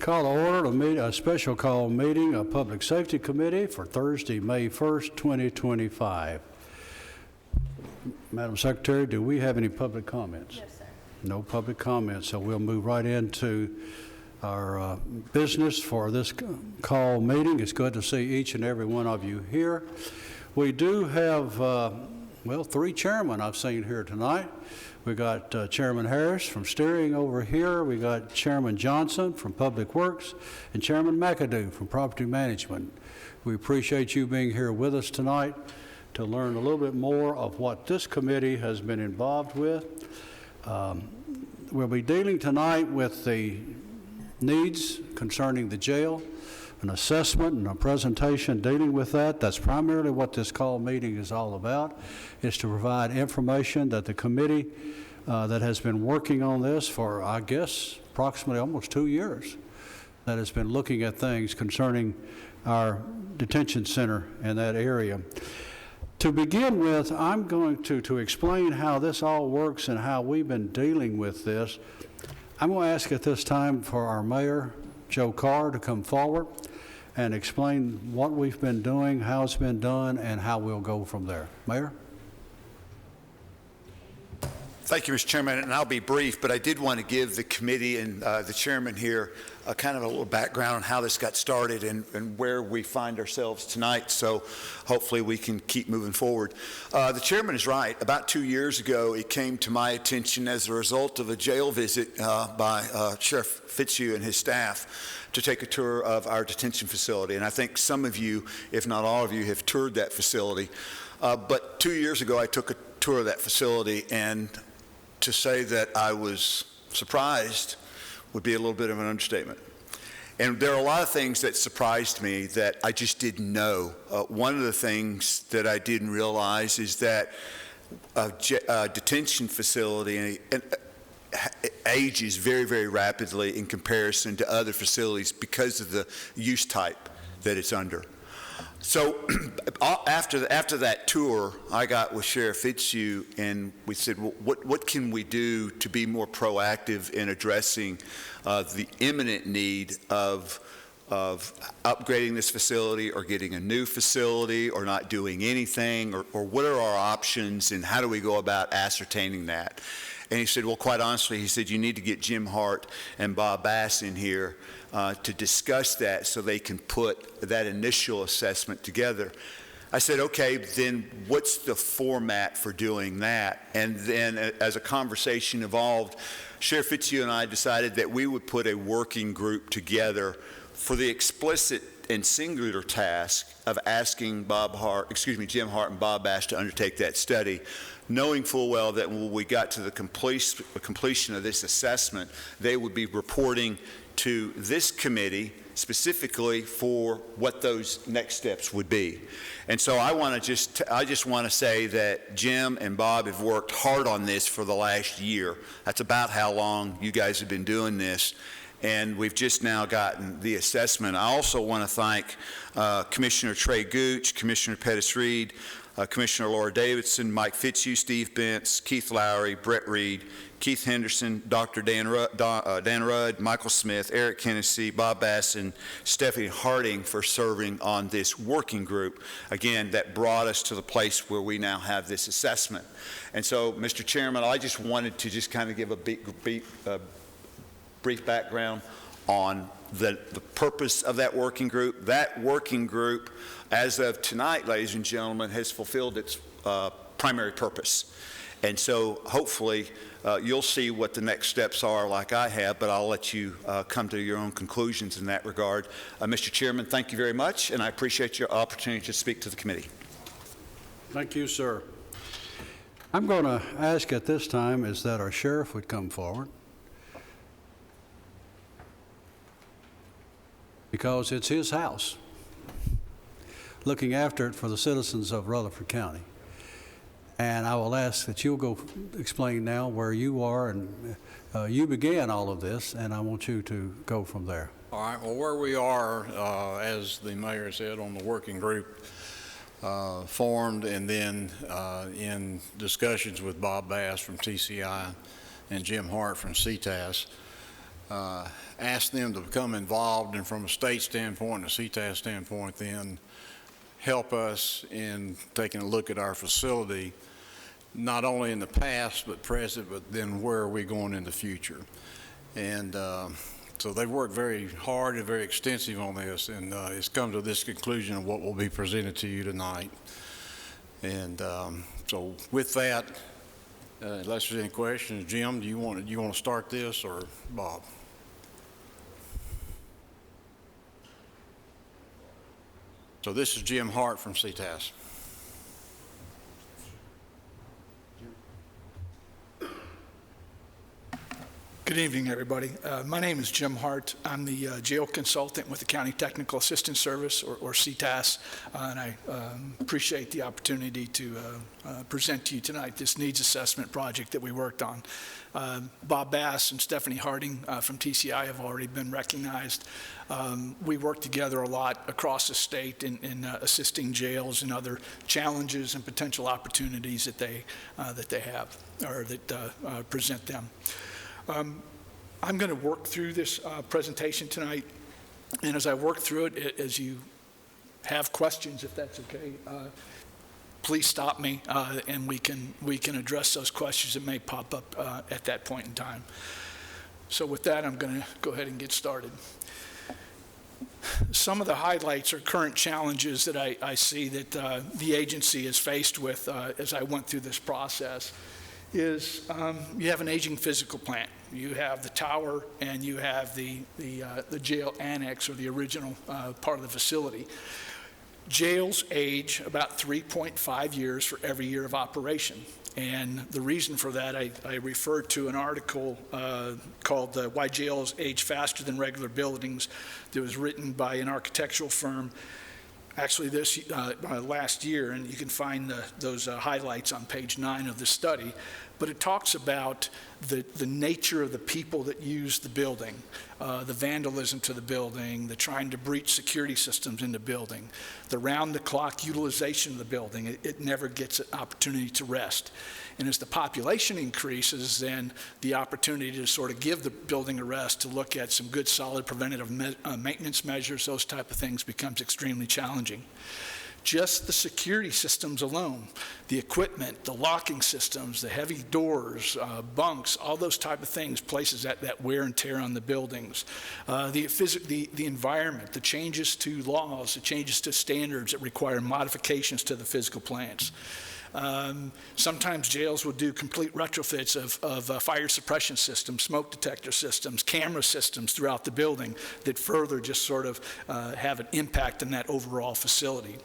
Call to order a special call meeting of Public Safety Committee for Thursday, May 1st, 2025. Madam Secretary, do we have any public comments? No, sir. No public comments, so we'll move right into our business for this call meeting. It's good to see each and every one of you here. We do have, well, 3 chairmen I've seen here tonight. We got Chairman Harris from Steering over here. We got Chairman Johnson from Public Works and Chairman McAdoo from Property Management. We appreciate you being here with us tonight to learn a little bit more of what this committee has been involved with. We'll be dealing tonight with the needs concerning the jail, an assessment and a presentation dealing with that. That's primarily what this call meeting is all about, is to provide information that the committee that has been working on this for, I guess, approximately almost 2 years, that has been looking at things concerning our detention center in that area. To begin with, I'm going to explain how this all works and how we've been dealing with this. I'm going to ask at this time for our mayor, Joe Carr, to come forward and explain what we've been doing, how it's been done, and how we'll go from there. Mayor? Thank you, Mr. Chairman, and I'll be brief, but I did want to give the committee and the chairman here kind of a little background on how this got started and where we find ourselves tonight, so hopefully we can keep moving forward. The chairman is right. About 2 years ago, it came to my attention as a result of a jail visit by Sheriff Fitzhugh and his staff to take a tour of our detention facility, and I think some of you, if not all of you, have toured that facility. But 2 years ago, I took a tour of that facility, and to say that I was surprised would be a little bit of an understatement. And there are a lot of things that surprised me that I just didn't know. One of the things that I didn't realize is that a detention facility ages very, very rapidly in comparison to other facilities because of the use type that it's under. So after that tour, I got with Sheriff Fitzhugh and we said, well, what can we do to be more proactive in addressing the imminent need of upgrading this facility or getting a new facility or not doing anything, or what are our options and how do we go about ascertaining that? And he said, well, quite honestly, he said, you need to get Jim Hart and Bob Bass in here to discuss that so they can put that initial assessment together. I said, okay, then what's the format for doing that? And then as a conversation evolved, Sheriff Fitzhugh and I decided that we would put a working group together for the explicit and singular task of asking Jim Hart and Bob Bass to undertake that study, knowing full well that when we got to the completion of this assessment, they would be reporting to this committee specifically for what those next steps would be. And so I just want to say that Jim and Bob have worked hard on this for the last year. That's about how long you guys have been doing this. And we've just now gotten the assessment. I also want to thank Commissioner Trey Gooch, Commissioner Pettis-Reed, Commissioner Laura Davidson, Mike Fitzhugh, Steve Bentz, Keith Lowry, Brett Reed, Keith Henderson, Dr. Dan Rudd, Michael Smith, Eric Hennessy, Bob Bass, and Stephanie Harding for serving on this working group. Again, that brought us to the place where we now have this assessment. And so, Mr. Chairman, I just wanted to just kind of give a brief background on the purpose of that working group. That working group, as of tonight, ladies and gentlemen, has fulfilled its primary purpose. And so hopefully you'll see what the next steps are like I have, but I'll let you come to your own conclusions in that regard. Mr. Chairman, thank you very much, and I appreciate your opportunity to speak to the committee. Thank you, sir. I'm going to ask at this time is that our sheriff would come forward, because it's his house, looking after it for the citizens of Rutherford County. And I will ask that you'll go explain now where you are, and you began all of this, and I want you to go from there. All right, well, where we are, as the mayor said, on the working group formed, and then in discussions with Bob Bass from TCI and Jim Hart from CTAS, ask them to become involved, and from a state standpoint, a CTAS standpoint, then help us in taking a look at our facility, not only in the past but present, but then where are we going in the future. And so they've worked very hard and very extensive on this, and it's come to this conclusion of what will be presented to you tonight. And so with that, unless there's any questions, Jim, do you want to start this, or Bob? So this is Jim Hart from CTAS. Good evening, everybody. My name is Jim Hart. I'm the jail consultant with the County Technical Assistance Service, or CTAS, and I appreciate the opportunity to present to you tonight this needs assessment project that we worked on. Bob Bass and Stephanie Harding from TCI have already been recognized. We work together a lot across the state in assisting jails and other challenges and potential opportunities that they have, or that present them. I'm going to work through this presentation tonight, and as I work through it, as you have questions, if that's okay, please stop me, and we can address those questions that may pop up at that point in time. So with that, I'm going to go ahead and get started. Some of the highlights or current challenges that I see that the agency is faced with as I went through this process is you have an aging physical plant. You have the tower, and you have the jail annex, or the original part of the facility. Jails age about 3.5 years for every year of operation. And the reason for that, I referred to an article called Why Jails Age Faster Than Regular Buildings that was written by an architectural firm actually this last year, and you can find those highlights on page 9 of the study. But it talks about the nature of the people that use the building, the vandalism to the building, the trying to breach security systems in the building, the round-the-clock utilization of the building. It never gets an opportunity to rest. And as the population increases, then the opportunity to sort of give the building a rest, to look at some good, solid preventative maintenance measures, those type of things, becomes extremely challenging. Just the security systems alone, the equipment, the locking systems, the heavy doors, bunks, all those type of things, places that wear and tear on the buildings. The environment, the changes to laws, the changes to standards that require modifications to the physical plants. Sometimes jails will do complete retrofits of fire suppression systems, smoke detector systems, camera systems throughout the building that further just sort of have an impact on that overall facility.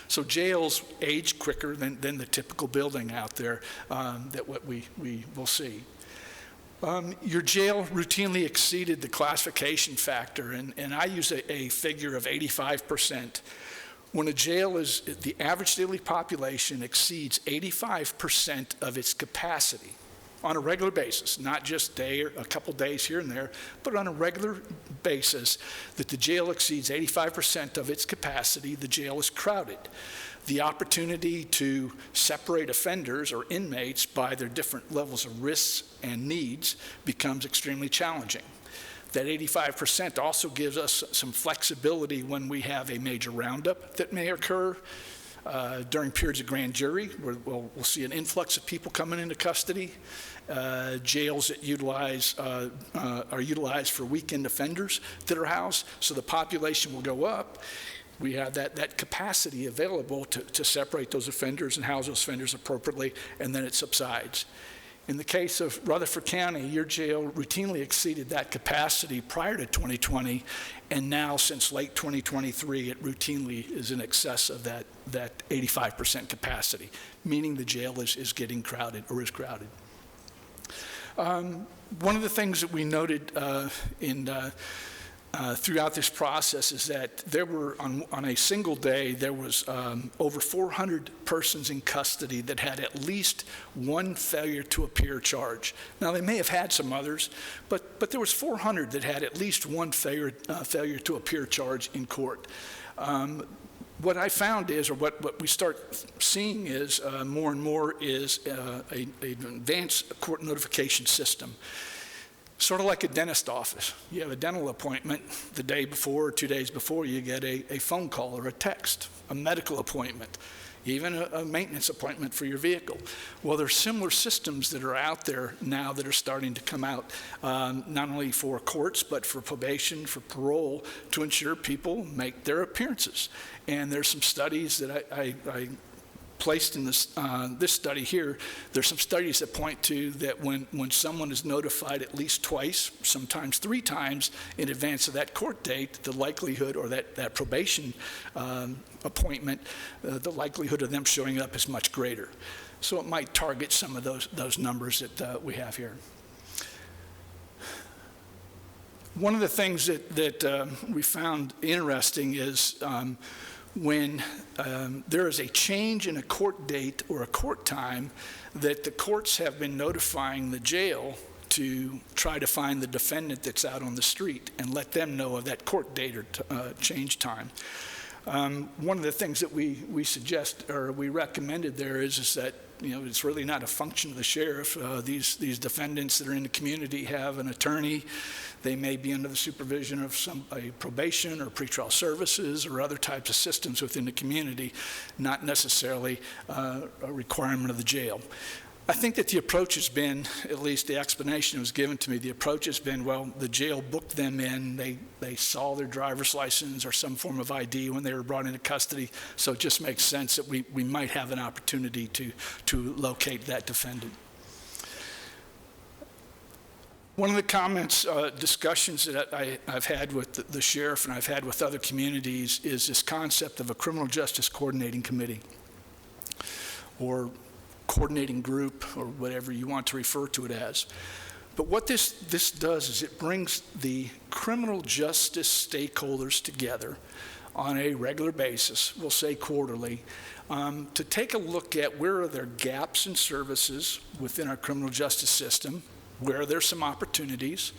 So jails age quicker than the typical building out there that what we will see. Your jail routinely exceeded the classification factor, and I use a figure of 85%. When a jail is, the average daily population exceeds 85% of its capacity on a regular basis, not just a couple days here and there, but on a regular basis, that the jail exceeds 85% of its capacity, the jail is crowded. The opportunity to separate offenders or inmates by their different levels of risks and needs becomes extremely challenging. That 85% also gives us some flexibility when we have a major roundup that may occur during periods of grand jury, where we'll see an influx of people coming into custody. Jails that are utilized for weekend offenders that are housed, so the population will go up. We have that capacity available to separate those offenders and house those offenders appropriately, and then it subsides. In the case of Rutherford County, your jail routinely exceeded that capacity prior to 2020, and now since late 2023, it routinely is in excess of that 85% capacity, meaning the jail is getting crowded or is crowded. One of the things that we noted throughout this process is that there were, on a single day, there was over 400 persons in custody that had at least one failure to appear charge. Now, they may have had some others, but there was 400 that had at least one failure to appear charge in court. What I found is, or what we start seeing is more and more is an advanced court notification system. Sort of like a dentist office. You have a dental appointment the day before or 2 days before, you get a phone call or a text, a medical appointment, even a maintenance appointment for your vehicle. Well, there's similar systems that are out there now that are starting to come out, not only for courts, but for probation, for parole, to ensure people make their appearances. And there's some studies that I placed in this study here. There's some studies that point to that when someone is notified at least twice, sometimes 3 times in advance of that court date, the likelihood, or that probation appointment, the likelihood of them showing up is much greater. So it might target some of those numbers that we have here. One of the things that we found interesting is when there is a change in a court date or a court time, that the courts have been notifying the jail to try to find the defendant that's out on the street and let them know of that court date or change time. One of the things that we suggest, or we recommended there is that, it's really not a function of the sheriff. These defendants that are in the community have an attorney. They may be under the supervision of a probation or pretrial services or other types of systems within the community, not necessarily a requirement of the jail. I think that the approach has been, at least the explanation that was given to me, the approach has been, well, the jail booked them in, they saw their driver's license or some form of ID when they were brought into custody, so it just makes sense that we might have an opportunity to locate that defendant. One of the comments, discussions that I've had with the sheriff and I've had with other communities is this concept of a criminal justice coordinating committee, or coordinating group, or whatever you want to refer to it as. But what this does is it brings the criminal justice stakeholders together on a regular basis, we'll say quarterly, to take a look at where are there gaps in services within our criminal justice system, where are there some opportunities,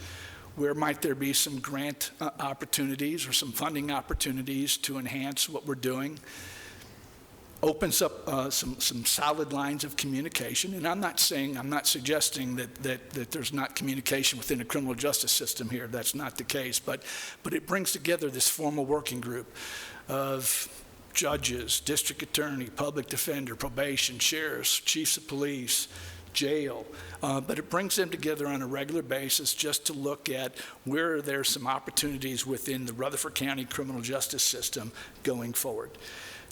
where might there be some grant opportunities or some funding opportunities to enhance what we're doing. Opens up some solid lines of communication. And I'm not suggesting that there's not communication within the criminal justice system here. That's not the case. But it brings together this formal working group of judges, district attorney, public defender, probation, sheriffs, chiefs of police, jail. But it brings them together on a regular basis just to look at where there's some opportunities within the Rutherford County criminal justice system going forward.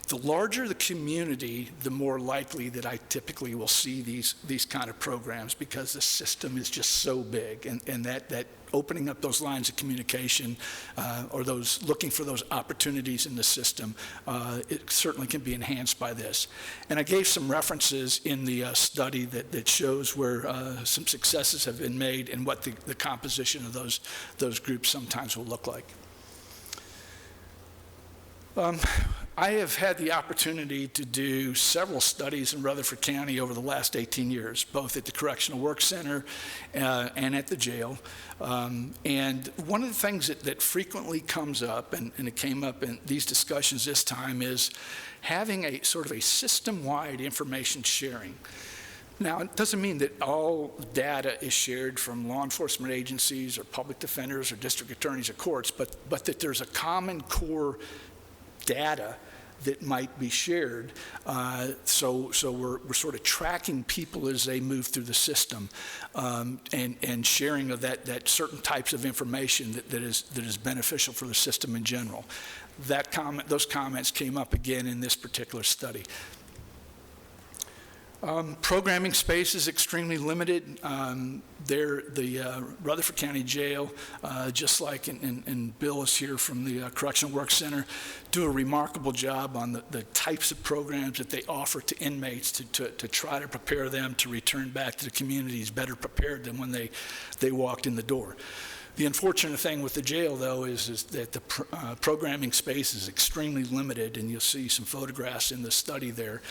The larger the community, the more likely that I typically will see these kind of programs, because the system is just so big, and that opening up those lines of communication or those looking for those opportunities in the system, it certainly can be enhanced by this. And I gave some references in the study that shows where some successes have been made and what the composition of those groups sometimes will look like. I have had the opportunity to do several studies in Rutherford County over the last 18 years, both at the Correctional Work Center and at the jail. And one of the things that frequently comes up, and it came up in these discussions this time, is having a sort of a system-wide information sharing. Now, it doesn't mean that all data is shared from law enforcement agencies or public defenders or district attorneys or courts, but that there's a common core data that might be shared, so we're sort of tracking people as they move through the system, and sharing of that certain types of information that is beneficial for the system in general. Those comments came up again in this particular study. Programming space is extremely limited. The Rutherford County Jail, just like and Bill is here from the Correctional Work Center, do a remarkable job on the types of programs that they offer to inmates to try to prepare them to return back to the communities better prepared than when they walked in the door. The unfortunate thing with the jail, though, is that the programming space is extremely limited, and you'll see some photographs in the study there.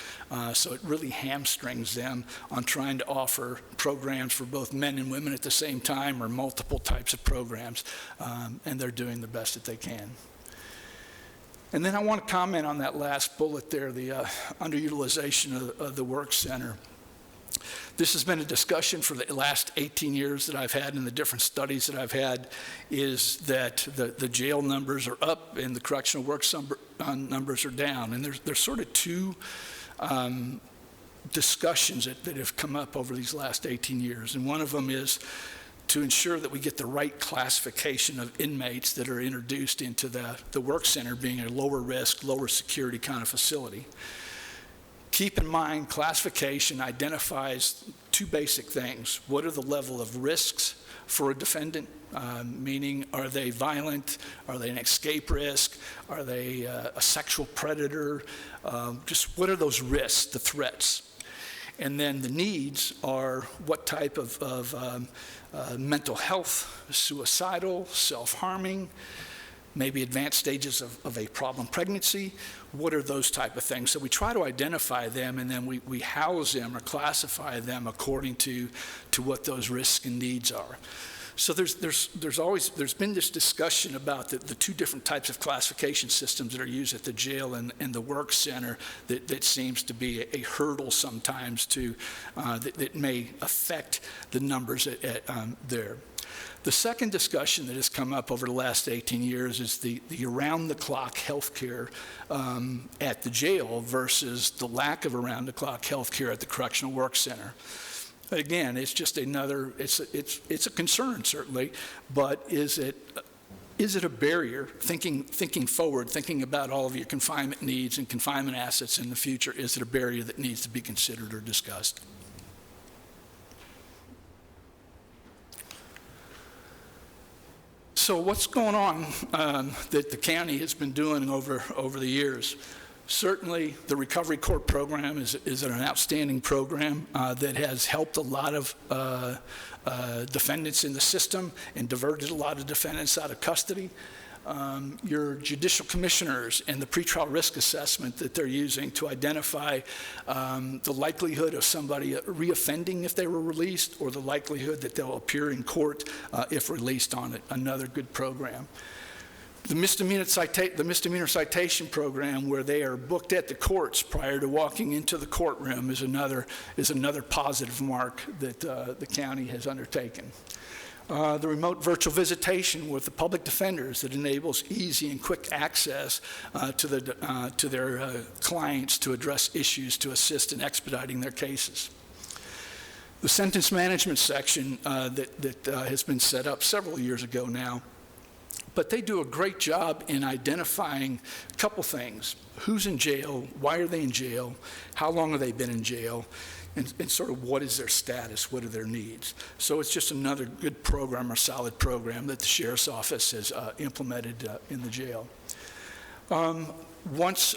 So it really hamstrings them on trying to offer programs for both men and women at the same time, or multiple types of programs, and they're doing the best that they can. And then I want to comment on that last bullet there, the underutilization of the work center. This has been a discussion for the last 18 years that I've had, and the different studies that I've had, is that the jail numbers are up and the correctional work numbers are down. And there's sort of two discussions that have come up over these last 18 years. And one of them is to ensure that we get the right classification of inmates that are introduced into the work center, being a lower risk, lower security kind of facility. Keep in mind, classification identifies two basic things. What are the level of risks for a defendant? Meaning, are they violent? Are they an escape risk? Are they a sexual predator? Just what are those risks, the threats? And then the needs are what type of mental health, suicidal, self-harming, maybe advanced stages of a problem pregnancy. What are those type of things? So we try to identify them, and then we house them or classify them according to what those risks and needs are. So there's been this discussion about the two different types of classification systems that are used at the jail and the work center that seems to be a hurdle sometimes that may affect the numbers there. The second discussion that has come up over the last 18 years is the around-the-clock health care at the jail versus the lack of around-the-clock health care at the correctional work center. Again, it's just another, it's a concern certainly, but is it a barrier, thinking forward, thinking about all of your confinement needs and confinement assets in the future, is it a barrier that needs to be considered or discussed? So what's going on that the county has been doing over the years? Certainly, the Recovery Court program is an outstanding program that has helped a lot of defendants in the system and diverted a lot of defendants out of custody. Your judicial commissioners and the pretrial risk assessment that they're using to identify the likelihood of somebody reoffending if they were released, or the likelihood that they'll appear in court if released on it, another good program. The misdemeanor citation program, where they are booked at the courts prior to walking into the courtroom, is another positive mark that the county has undertaken. The remote virtual visitation with the public defenders that enables easy and quick access to their clients to address issues, to assist in expediting their cases. The sentence management section that has been set up several years ago now, but they do a great job in identifying a couple things. Who's in jail? Why are they in jail? How long have they been in jail? And sort of what is their status? What are their needs? So it's just another good program or solid program that the Sheriff's Office has implemented in the jail. Once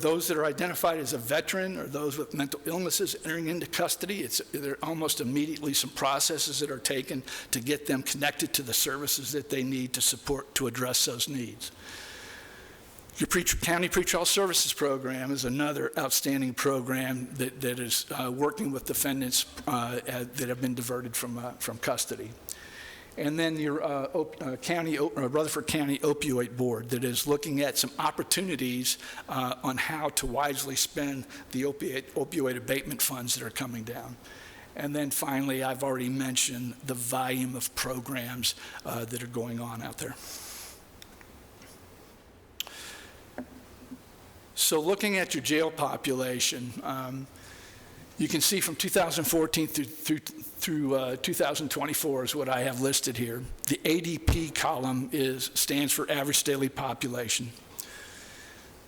those that are identified as a veteran or those with mental illnesses entering into custody, there are almost immediately some processes that are taken to get them connected to the services that they need to address those needs. Your county pretrial services program is another outstanding program that is working with defendants that have been diverted from custody. And then your Rutherford County Opioid Board that is looking at some opportunities on how to wisely spend the opioid abatement funds that are coming down. And then finally, I've already mentioned the volume of programs that are going on out there. So looking at your jail population, you can see from 2014 through 2024 is what I have listed here. The ADP column stands for average daily population.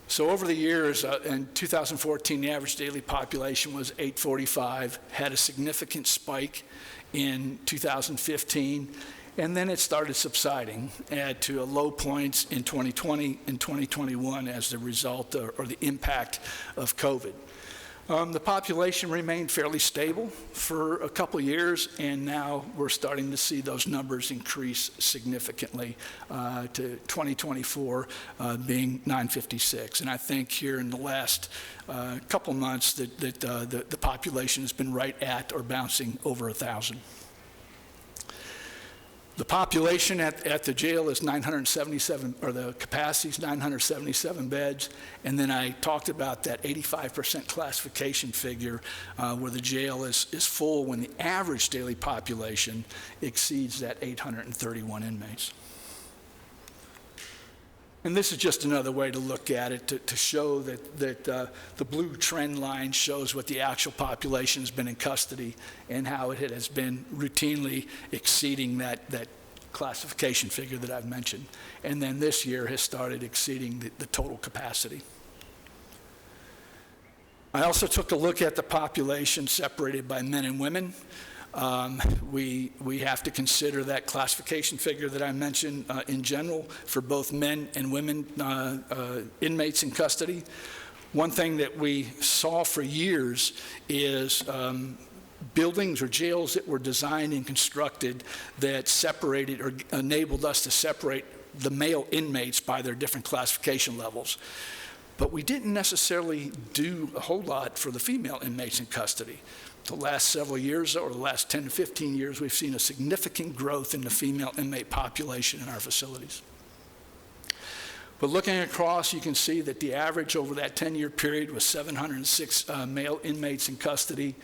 So over the years, in 2014, the average daily population was 845, had a significant spike in 2015, and then it started subsiding to a low points in 2020 and 2021 as the result or the impact of COVID. The population remained fairly stable for a couple years, and now we're starting to see those numbers increase significantly to 2024 being 956. And I think here in the last couple months that the population has been right at or bouncing over 1,000. The population at the jail is 977, or the capacity is 977 beds. And then I talked about that 85% classification figure where the jail is full when the average daily population exceeds that 831 inmates. And this is just another way to look at it to show that the blue trend line shows what the actual population has been in custody and how it has been routinely exceeding that classification figure that I've mentioned. And then this year has started exceeding the total capacity. I also took a look at the population separated by men and women. We have to consider that classification figure that I mentioned in general for both men and women inmates in custody. One thing that we saw for years is buildings or jails that were designed and constructed that separated or enabled us to separate the male inmates by their different classification levels. But we didn't necessarily do a whole lot for the female inmates in custody. The last several years, or the last 10 to 15 years, we've seen a significant growth in the female inmate population in our facilities. But looking across, you can see that the average over that 10-year period was 706 male inmates in custody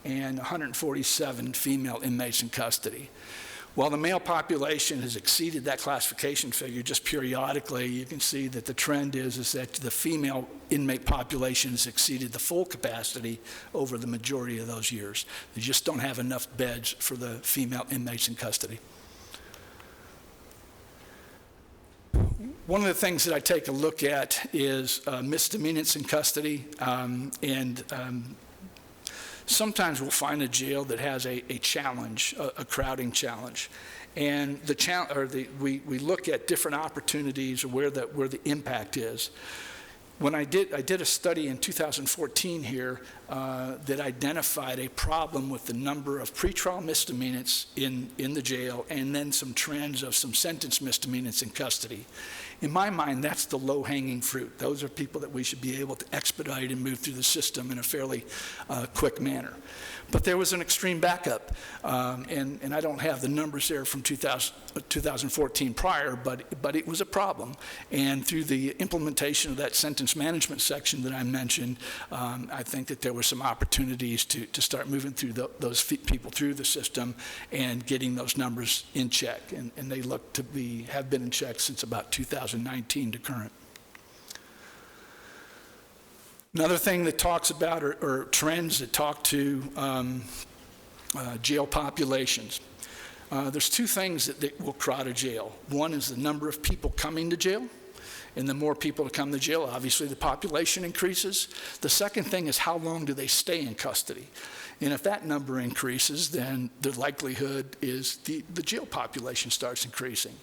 and 147 female inmates in custody. While the male population has exceeded that classification figure just periodically, you can see that the trend is that the female inmate population has exceeded the full capacity over the majority of those years. They just don't have enough beds for the female inmates in custody. One of the things that I take a look at is misdemeanors in custody, sometimes we'll find a jail that has a challenge, a crowding challenge. And we look at different opportunities or where the impact is. When I did a study in 2014 here that identified a problem with the number of pretrial misdemeanors in the jail and then some trends of some sentence misdemeanors in custody. In my mind, that's the low-hanging fruit. Those are people that we should be able to expedite and move through the system in a fairly quick manner. But there was an extreme backup, and I don't have the numbers there from 2014 prior, but it was a problem. And through the implementation of that sentence management section that I mentioned, I think that there were some opportunities to start moving through those people through the system and getting those numbers in check. And they look to have been in check since about 2019 to current. Another thing that talks about or trends that talk to jail populations. There's two things that will crowd a jail. One is the number of people coming to jail. And the more people that come to jail, obviously the population increases. The second thing is how long do they stay in custody? And if that number increases, then the likelihood is the jail population starts increasing.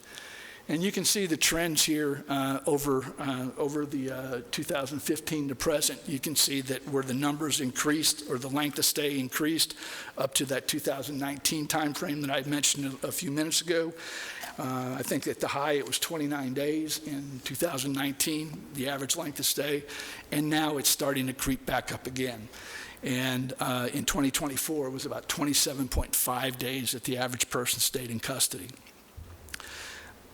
And you can see the trends here over the 2015 to present. You can see that where the numbers increased or the length of stay increased up to that 2019 timeframe that I mentioned a few minutes ago. I think at the high it was 29 days in 2019, the average length of stay, and now it's starting to creep back up again. And in 2024, it was about 27.5 days that the average person stayed in custody.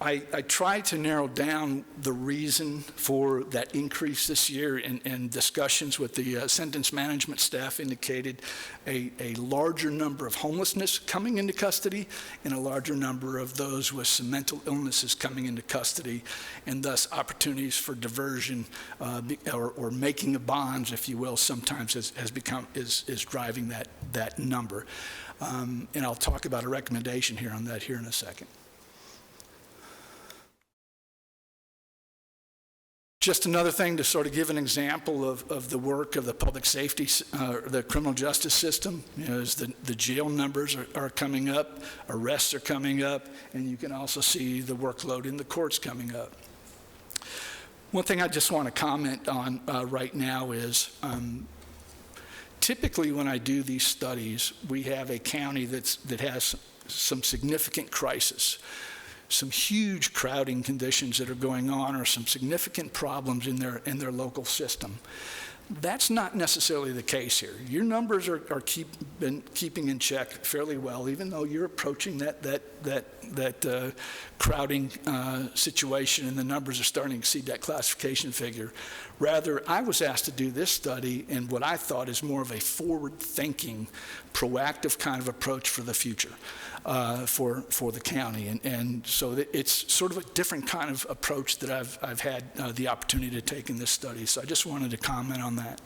I tried to narrow down the reason for that increase this year, and discussions with the sentence management staff indicated a larger number of homelessness coming into custody and a larger number of those with some mental illnesses coming into custody, and thus opportunities for diversion or making of bonds, if you will, sometimes is driving that number. And I'll talk about a recommendation here on that here in a second. Just another thing to sort of give an example of the work of the public safety, the criminal justice system, is the jail numbers are coming up, arrests are coming up, and you can also see the workload in the courts coming up. One thing I just want to comment on right now is typically when I do these studies, we have a county that has some significant crisis, some huge crowding conditions that are going on, or some significant problems in their local system. That's not necessarily the case here. Your numbers are been keeping in check fairly well, even though you're approaching that crowding situation, and the numbers are starting to exceed that classification figure. Rather, I was asked to do this study in what I thought is more of a forward-thinking, proactive kind of approach for the future for the county, and so it's sort of a different kind of approach that I've had the opportunity to take in this study. So I just wanted to comment on that.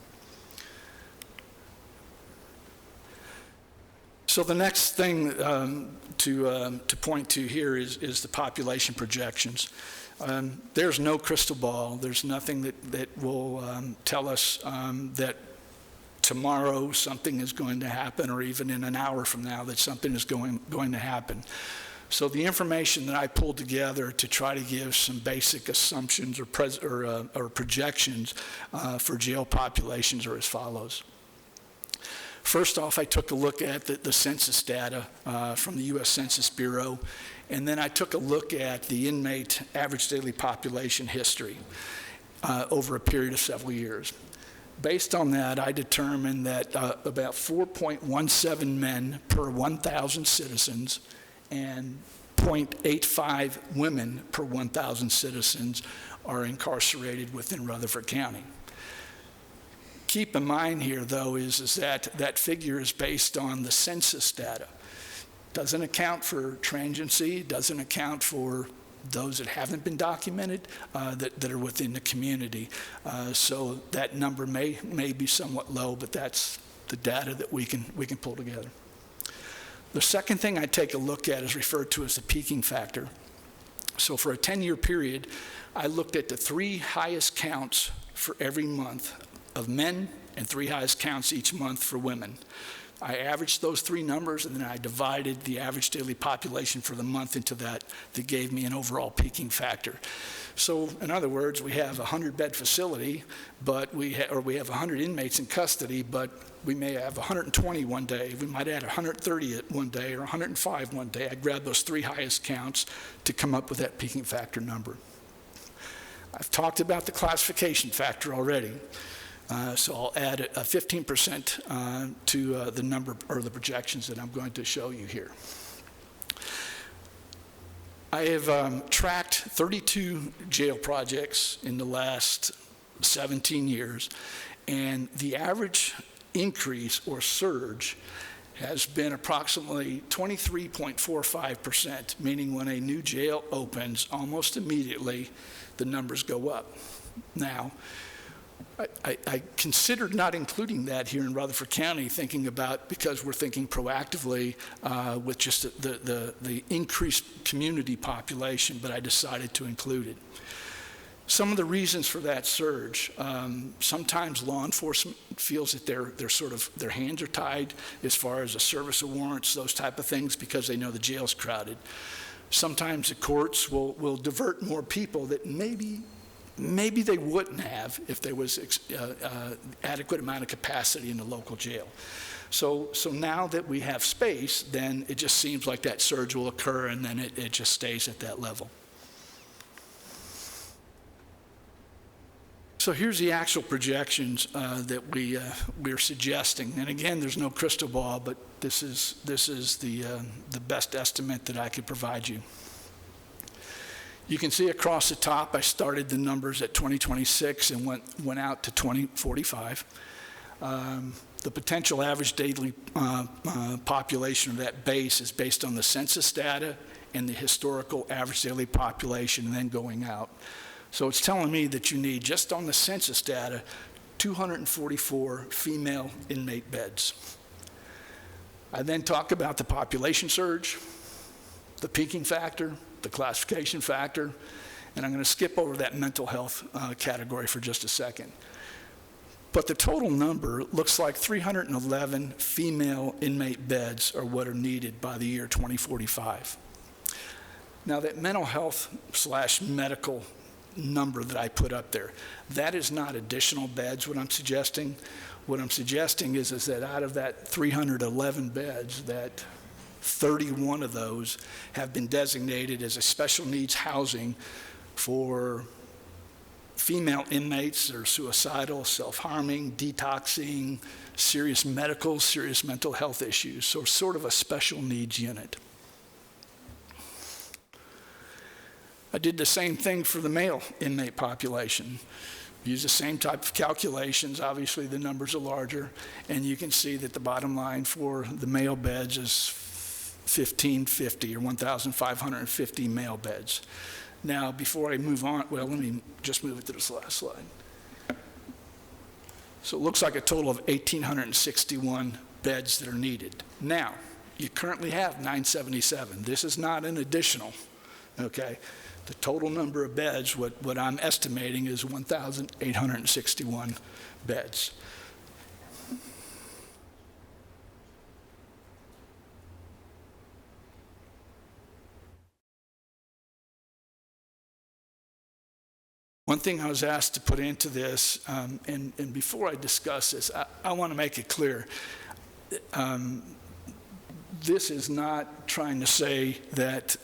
So the next thing to point to here is the population projections. There's no crystal ball. There's nothing that will tell us that tomorrow something is going to happen, or even in an hour from now that something is going to happen. So the information that I pulled together to try to give some basic assumptions or projections for jail populations are as follows. First off, I took a look at the census data from the U.S. Census Bureau, and then I took a look at the inmate average daily population history over a period of several years. Based on that, I determined that about 4.17 men per 1,000 citizens and 0.85 women per 1,000 citizens are incarcerated within Rutherford County. Keep in mind here, though, is that figure is based on the census data. Doesn't account for transiency, doesn't account for those that haven't been documented that are within the community. So that number may be somewhat low, but that's the data that we can pull together. The second thing I take a look at is referred to as the peaking factor. So for a 10-year period, I looked at the 3 highest counts for every month of men and 3 highest counts each month for women. I averaged those 3 numbers, and then I divided the average daily population for the month into that gave me an overall peaking factor. So in other words, we have a 100-bed facility, but we have 100 inmates in custody, but we may have 120 one day. We might add 130 one day or 105 one day. I grabbed those 3 highest counts to come up with that peaking factor number. I've talked about the classification factor already. So I'll add a 15% to the number or the projections that I'm going to show you here. I have tracked 32 jail projects in the last 17 years, and the average increase or surge has been approximately 23.45%, meaning when a new jail opens, almost immediately the numbers go up. Now, I considered not including that here in Rutherford County, thinking about, because we're thinking proactively with just the increased community population, but I decided to include it. Some of the reasons for that surge, sometimes law enforcement feels that their hands are tied as far as a service of warrants, those type of things, because they know the jail's crowded. Sometimes the courts will divert more people that maybe they wouldn't have if there was adequate amount of capacity in the local jail. So now that we have space, then it just seems like that surge will occur, and then it just stays at that level. So here's the actual projections that we're suggesting. And again, there's no crystal ball, but this is the best estimate that I could provide you. You can see across the top, I started the numbers at 2026 and went out to 2045. The potential average daily population of that base is based on the census data and the historical average daily population, and then going out. So it's telling me that you need, just on the census data, 244 female inmate beds. I then talk about the population surge, the peaking factor, the classification factor, and I'm going to skip over that mental health category for just a second. But the total number looks like 311 female inmate beds are what are needed by the year 2045. Now that mental health / medical number that I put up there, that is not additional beds, what I'm suggesting. What I'm suggesting is that out of that 311 beds, that 31 of those have been designated as a special needs housing for female inmates that are suicidal, self-harming, detoxing, serious medical, serious mental health issues, so sort of a special needs unit. I did the same thing for the male inmate population. Use the same type of calculations. Obviously, the numbers are larger, and you can see that the bottom line for the male beds is 1,550 or 1,550 male beds. Now, before I move on, well, let me just move it to this last slide. So it looks like a total of 1,861 beds that are needed. Now, you currently have 977. This is not an additional, okay? The total number of beds, what I'm estimating is 1,861 beds. One thing I was asked to put into this, and before I discuss this, I want to make it clear. This is not trying to say that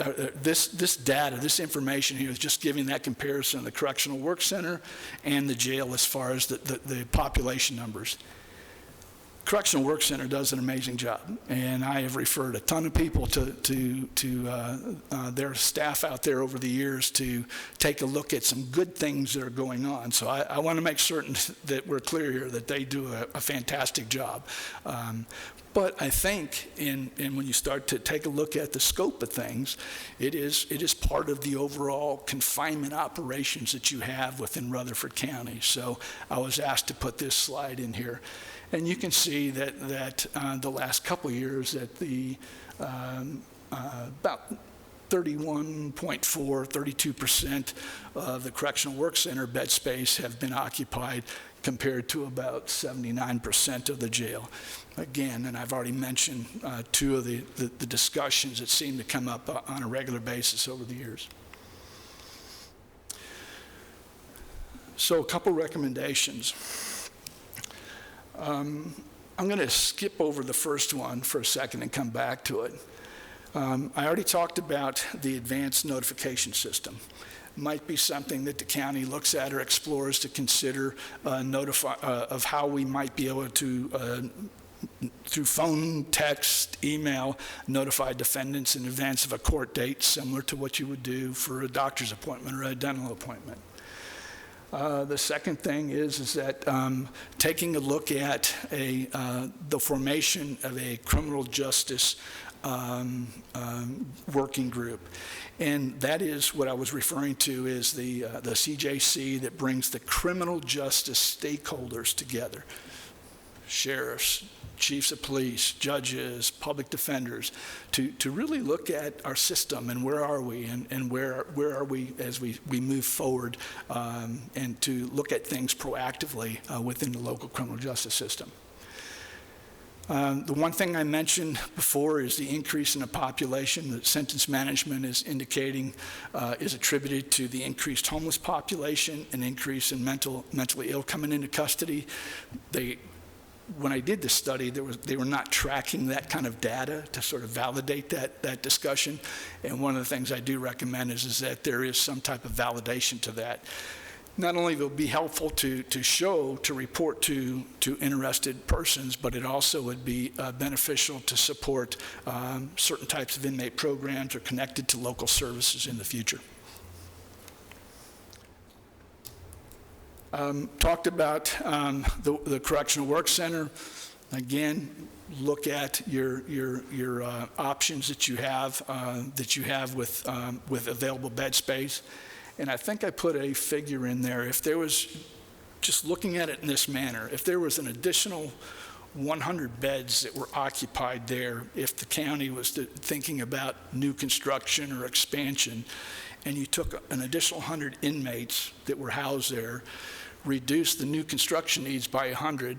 this data, this information here is just giving that comparison of the Correctional Work Center and the jail as far as the population numbers. Correctional Work Center does an amazing job, and I have referred a ton of people to their staff out there over the years to take a look at some good things that are going on. So I want to make certain that we're clear here that they do a fantastic job. But I think when you start to take a look at the scope of things, it is part of the overall confinement operations that you have within Rutherford County. So I was asked to put this slide in here. And you can see that the last couple of years that the about 31.4, 32% of the Correctional Work Center bed space have been occupied compared to about 79% of the jail. Again, and I've already mentioned two of the discussions that seem to come up on a regular basis over the years. So a couple recommendations. I'm going to skip over the first one for a second and come back to it. I already talked about the advanced notification system. Might be something that the county looks at or explores to consider of how we might be able to, through phone, text, email, notify defendants in advance of a court date, similar to what you would do for a doctor's appointment or a dental appointment. The second thing is that taking a look at the formation of a criminal justice working group. And that is what I was referring to is the CJC that brings the criminal justice stakeholders together. Sheriffs, chiefs of police, judges, public defenders, to really look at our system and where are we and where are we as we move forward, and to look at things proactively within the local criminal justice system. The one thing I mentioned before is the increase in the population that sentence management is indicating is attributed to the increased homeless population, an increase in mentally ill coming into custody. When I did this study, they were not tracking that kind of data to sort of validate that discussion. And one of the things I do recommend is that there is some type of validation to that. Not only will it be helpful to report to interested persons, but it also would be beneficial to support certain types of inmate programs or connected to local services in the future. Talked about the Correctional Work Center. Again, look at your options that you have with available bed space. And I think I put a figure in there. If there was, just looking at it in this manner, if there was an additional 100 beds that were occupied there, if the county was thinking about new construction or expansion, and you took an additional 100 inmates that were housed there, reduced the new construction needs by 100,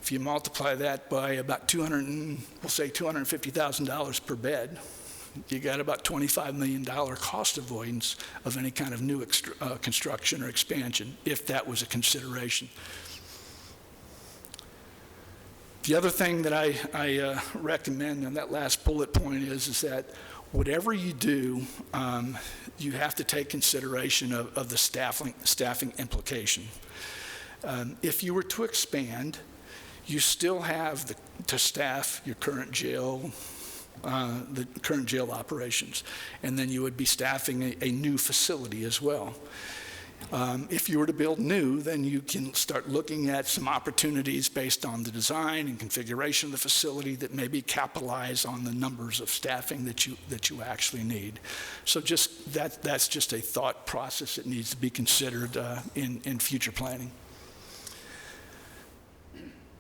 if you multiply that by about $250,000 per bed, you got about $25 million cost avoidance of any kind of new construction or expansion, if that was a consideration. The other thing that I recommend on that last bullet point is that whatever you do, you have to take consideration of the staffing implication. If you were to expand, you still have to staff your current jail, the current jail operations, and then you would be staffing a new facility as well. If you were to build new, then you can start looking at some opportunities based on the design and configuration of the facility that maybe capitalize on the numbers of staffing that you actually need. So that's just a thought process that needs to be considered in future planning.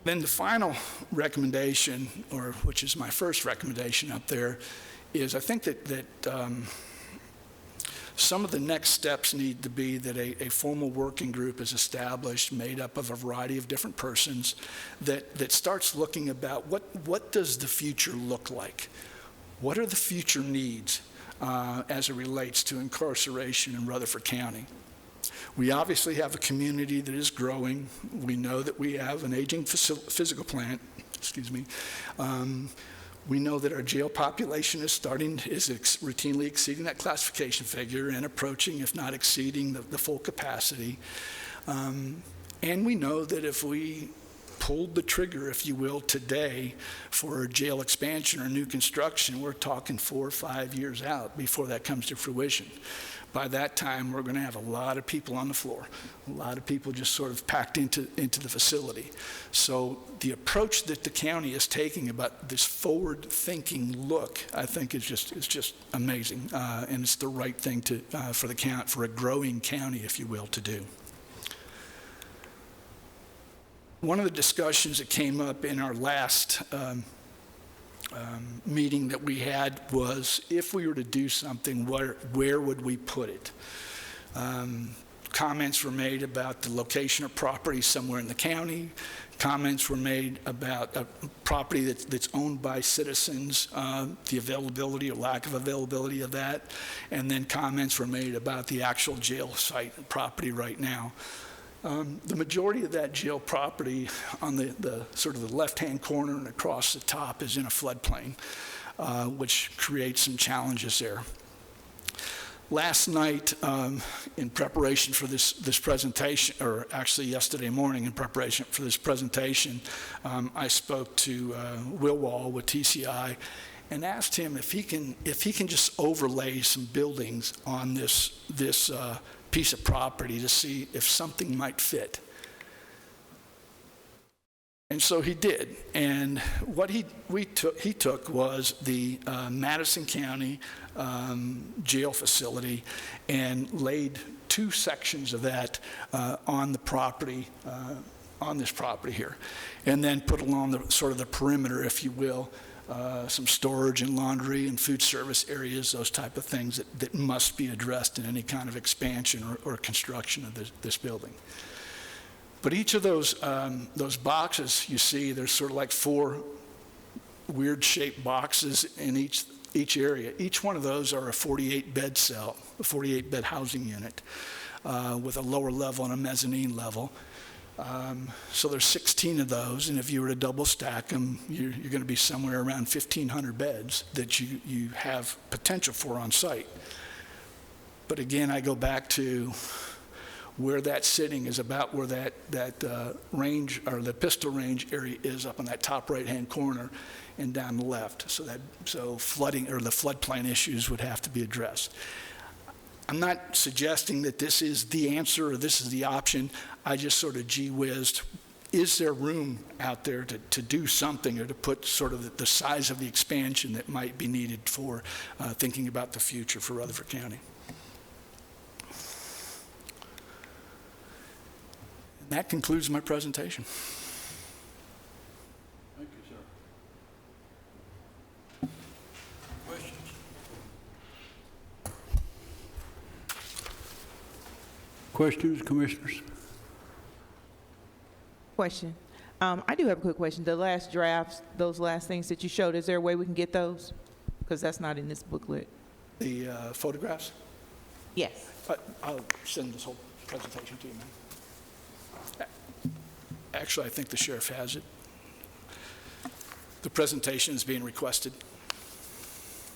Then the final recommendation, or which is my first recommendation up there, is I think that some of the next steps need to be that a formal working group is established, made up of a variety of different persons, that starts looking about what does the future look like? What are the future needs as it relates to incarceration in Rutherford County? We obviously have a community that is growing. We know that we have an aging physical plant, we know that our jail population is routinely exceeding that classification figure and approaching, if not exceeding, the full capacity. And we know that if we pulled the trigger, if you will, today for jail expansion or new construction, we're talking 4 or 5 years out before that comes to fruition. By that time, we're going to have a lot of people on the floor, a lot of people just sort of packed into the facility. So the approach that the county is taking about this forward-thinking look, I think is just amazing, and it's the right thing for a growing county, if you will, to do. One of the discussions that came up in our last meeting that we had was, if we were to do something, where would we put it? Comments were made about the location of property somewhere in the county. Comments were made about a property that's owned by citizens, the availability or lack of availability of that. And then comments were made about the actual jail site and property right now. The majority of that jail property on the sort of the left-hand corner and across the top is in a floodplain, which creates some challenges there. Last night, in preparation for this presentation, or actually yesterday morning in preparation for this presentation, I spoke to Will Wall with TCI and asked him if he can just overlay some buildings on this piece of property to see if something might fit. And so he did. And what he took was the Madison County jail facility and laid 2 sections of that on the property, on this property here, and then put along the sort of the perimeter, if you will, some storage and laundry and food service areas, those type of things that must be addressed in any kind of expansion or construction of this building. But each of those boxes, you see, there's sort of like 4 weird-shaped boxes in each area. Each one of those are a 48-bed cell, a 48-bed housing unit with a lower level and a mezzanine level. So there's 16 of those, and if you were to double stack them, you're going to be somewhere around 1,500 beds that you have potential for on site. But again, I go back to where that's sitting is about where that range, or the pistol range area is, up on that top right-hand corner and down the left. So flooding or the floodplain issues would have to be addressed. I'm not suggesting that this is the answer or this is the option. I just sort of gee-whizzed. Is there room out there to do something or to put sort of the size of the expansion that might be needed for thinking about the future for Rutherford County? And that concludes my presentation. Thank you, sir. Questions? Questions, commissioners? Question. I do have a quick question. The last drafts, those last things that you showed, is there a way we can get those? Because that's not in this booklet. The photographs? Yes. I'll send this whole presentation to you, man. Actually, I think the sheriff has it. The presentation is being requested.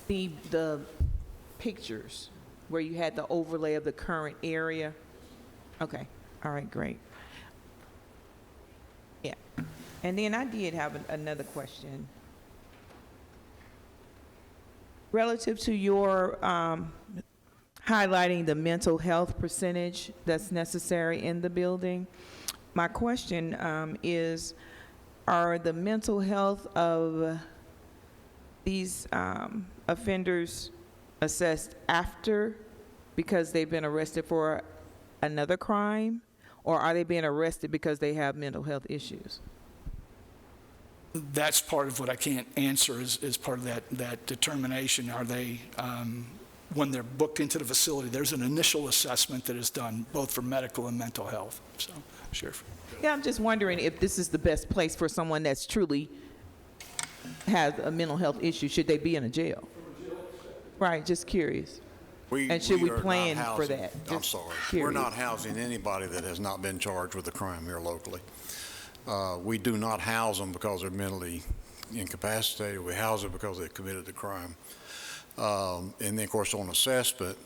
The pictures where you had the overlay of the current area. Okay, all right, great. Yeah, and then I did have another question. Relative to your highlighting the mental health percentage that's necessary in the building, my question is, are the mental health of these offenders assessed after because they've been arrested for another crime, or are they being arrested because they have mental health issues? That's part of what I can't answer is part of that determination. Are they, when they're booked into the facility, there's an initial assessment that is done both for medical and mental health. So, Sheriff. Yeah, I'm just wondering if this is the best place for someone that's truly has a mental health issue. Should they be in a jail? Right, just curious. And should we are not plan for housing- that? I'm Just sorry. We're curious. not housing anybody that has not been charged with a crime here locally. We do not house them because they're mentally incapacitated. We house them because they committed the crime. And then, of course, on assessment,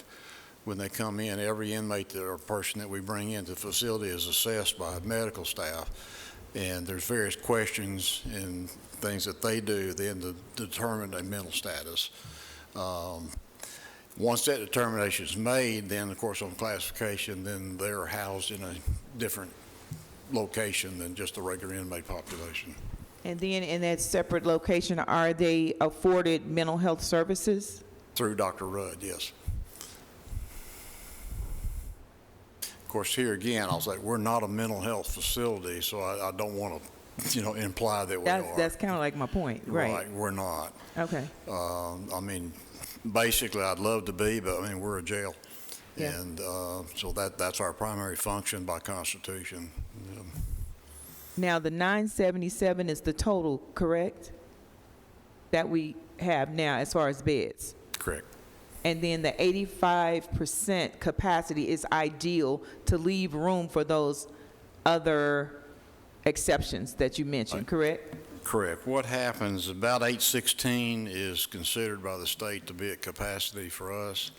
when they come in, every inmate or person that we bring into the facility is assessed by medical staff. And there's various questions and things that they do then to determine their mental status. Once that determination is made, then, of course, on classification, then they're housed in a different location than just the regular inmate population. And then in that separate location, are they afforded mental health services? Through Dr. Rudd, yes. Of course, here again, I was like, we're not a mental health facility, so I don't want to, imply that we are. That's kind of like my point, right? We're not. Okay. I mean, basically, I'd love to be, but I mean, we're a jail. Yeah. And so that's our primary function by Constitution. Now, the 977 is the total, correct? That we have now as far as beds. Correct. And then the 85% capacity is ideal to leave room for those other exceptions that you mentioned, correct? Correct. What happens, about 816 is considered by the state to be at capacity for us.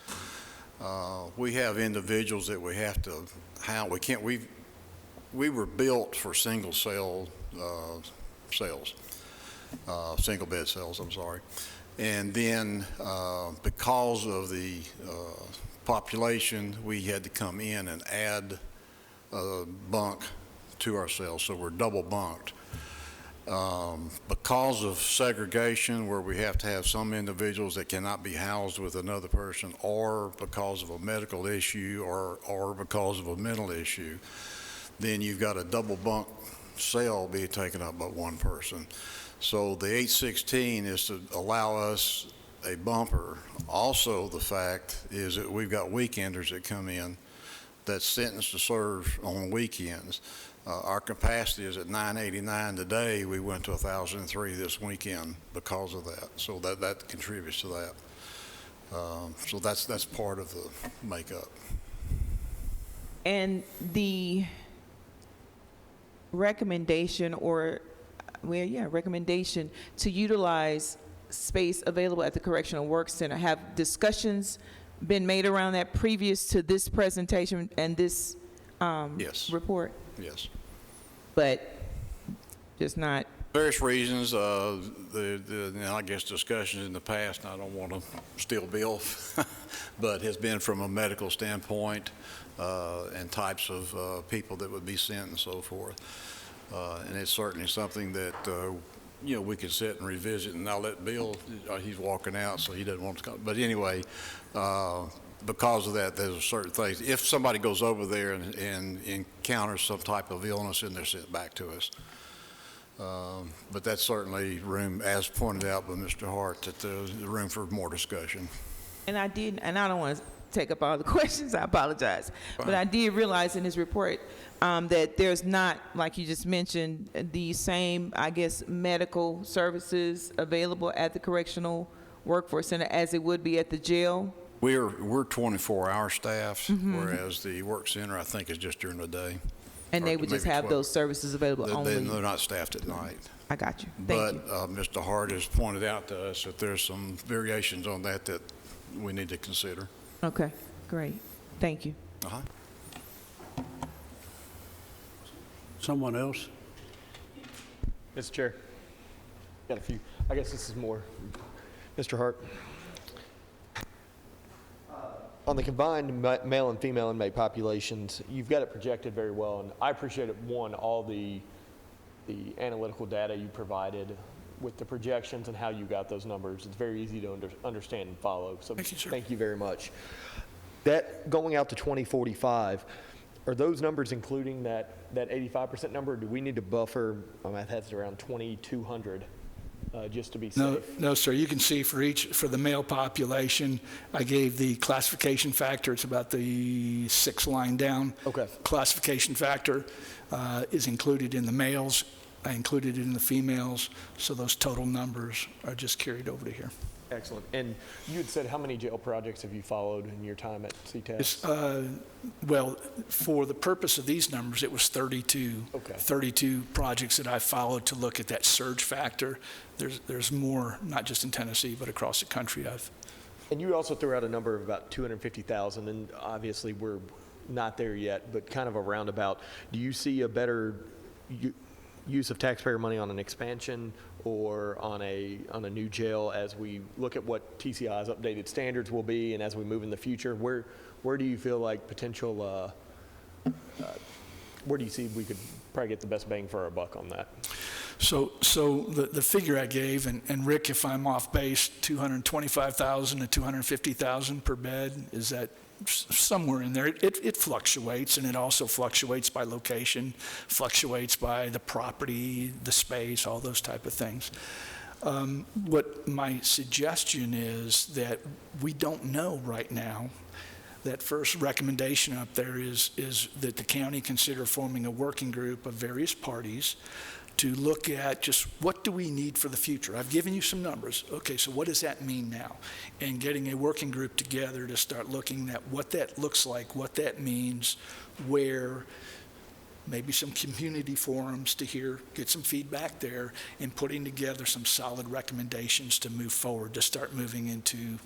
We have individuals that we have to house. We were built for single bed cells, I'm sorry. And then because of the population, we had to come in and add a bunk to our cells, so we're double bunked. Because of segregation, where we have to have some individuals that cannot be housed with another person, or because of a medical issue, or because of a mental issue, then you've got a double bunk cell being taken up by one person. So the 816 is to allow us a bumper. Also, the fact is that we've got weekenders that come in that's sentenced to serve on weekends. Our capacity is at 989 today. We went to 1,003 this weekend because of that. So that contributes to that. So that's part of the makeup. And the recommendation recommendation to utilize space available at the Correctional Work Center, have discussions been made around that previous to this presentation and this Yes. report? Yes. But just not. Various reasons, I guess discussions in the past, and I don't want to steal Bill, but has been from a medical standpoint and types of people that would be sent and so forth. And it's certainly something that, we could sit and revisit, and I'll let Bill, he's walking out, so he doesn't want to come. But anyway, because of that, there's certain things. If somebody goes over there and encounters some type of illness, then they're sent back to us. But that's certainly room, as pointed out by Mr. Hart, that there's room for more discussion. And I don't want to take up all the questions, I apologize. Fine. But I did realize in his report that there's not, like you just mentioned, the same, I guess, medical services available at the Correctional Workforce Center as it would be at the jail. We're 24-hour staff, whereas the work center, I think, is just during the day. And they or would just maybe have 12. those services available only? They're not staffed at night. I got you. Thank you. But Mr. Hart has pointed out to us that there's some variations on that we need to consider. Okay, great. Thank you. Uh-huh. Someone else? Mr. Chair, got a few. I guess this is more. Mr. Hart. On the combined male and female inmate populations, you've got it projected very well, and I appreciate it, one, all the analytical data you provided with the projections and how you got those numbers. It's very easy to understand and follow, so Thank you, sir. thank you very much. That going out to 2045, are those numbers including that 85% number, or do we need to buffer, my math has it around 2,200, just to be safe? No, sir. You can see for the male population, I gave the classification factor. It's about the 6th line down. Okay. Classification factor is included in the males. I included it in the females. So those total numbers are just carried over to here. Excellent. And you had said how many jail projects have you followed in your time at CTAS? Well, for the purpose of these numbers, it was 32. Okay. 32 projects that I followed to look at that surge factor. There's more, not just in Tennessee, but across the country. And you also threw out a number of about 250,000, and obviously we're not there yet, but kind of a roundabout. Do you see a better use of taxpayer money on an expansion or on a new jail as we look at what TCI's updated standards will be, and as we move in the future? Where do you feel like potential, where do you see we could probably get the best bang for our buck on that? So the figure I gave, and Rick, if I'm off base, 225,000 to 250,000 per bed, is that somewhere in there? It fluctuates, and it also fluctuates by location, fluctuates by the property, the space, all those type of things. What my suggestion is that we don't know right now. That first recommendation up there is that the county consider forming a working group of various parties to look at just what do we need for the future. I've given you some numbers. Okay, so what does that mean now? And getting a working group together to start looking at what that looks like, what that means, where, maybe some community forums to get some feedback there, and putting together some solid recommendations to move forward, to start moving into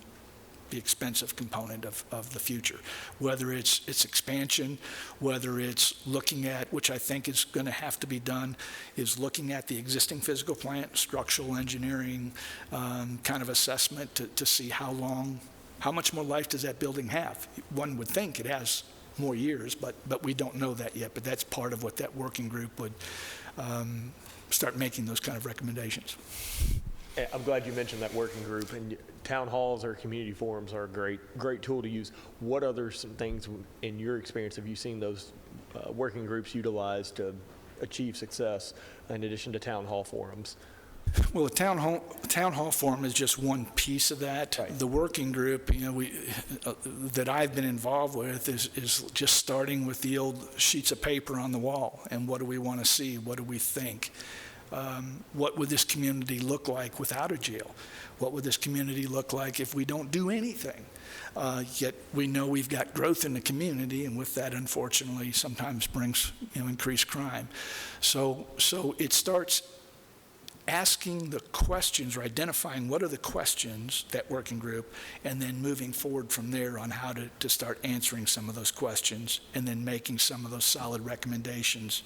the expensive component of the future, whether it's expansion, whether it's looking at, which I think is going to have to be done, is looking at the existing physical plant, structural engineering kind of assessment to see how much more life does that building have. One would think it has more years, but we don't know that yet. But that's part of what that working group would start making those kind of recommendations. I'm glad you mentioned that working group, and town halls or community forums are a great tool to use. What other some things in your experience have you seen those working groups utilize to achieve success in addition to town hall forums? Well, a town hall forum is just one piece of that. Right. The working group, that I've been involved with is just starting with the old sheets of paper on the wall, and what do we want to see? What do we think? What would this community look like without a jail? What would this community look like if we don't do anything? Yet we know we've got growth in the community, and with that, unfortunately, sometimes brings increased crime. So it starts asking the questions, or identifying what are the questions, that working group, and then moving forward from there on how to start answering some of those questions, and then making some of those solid recommendations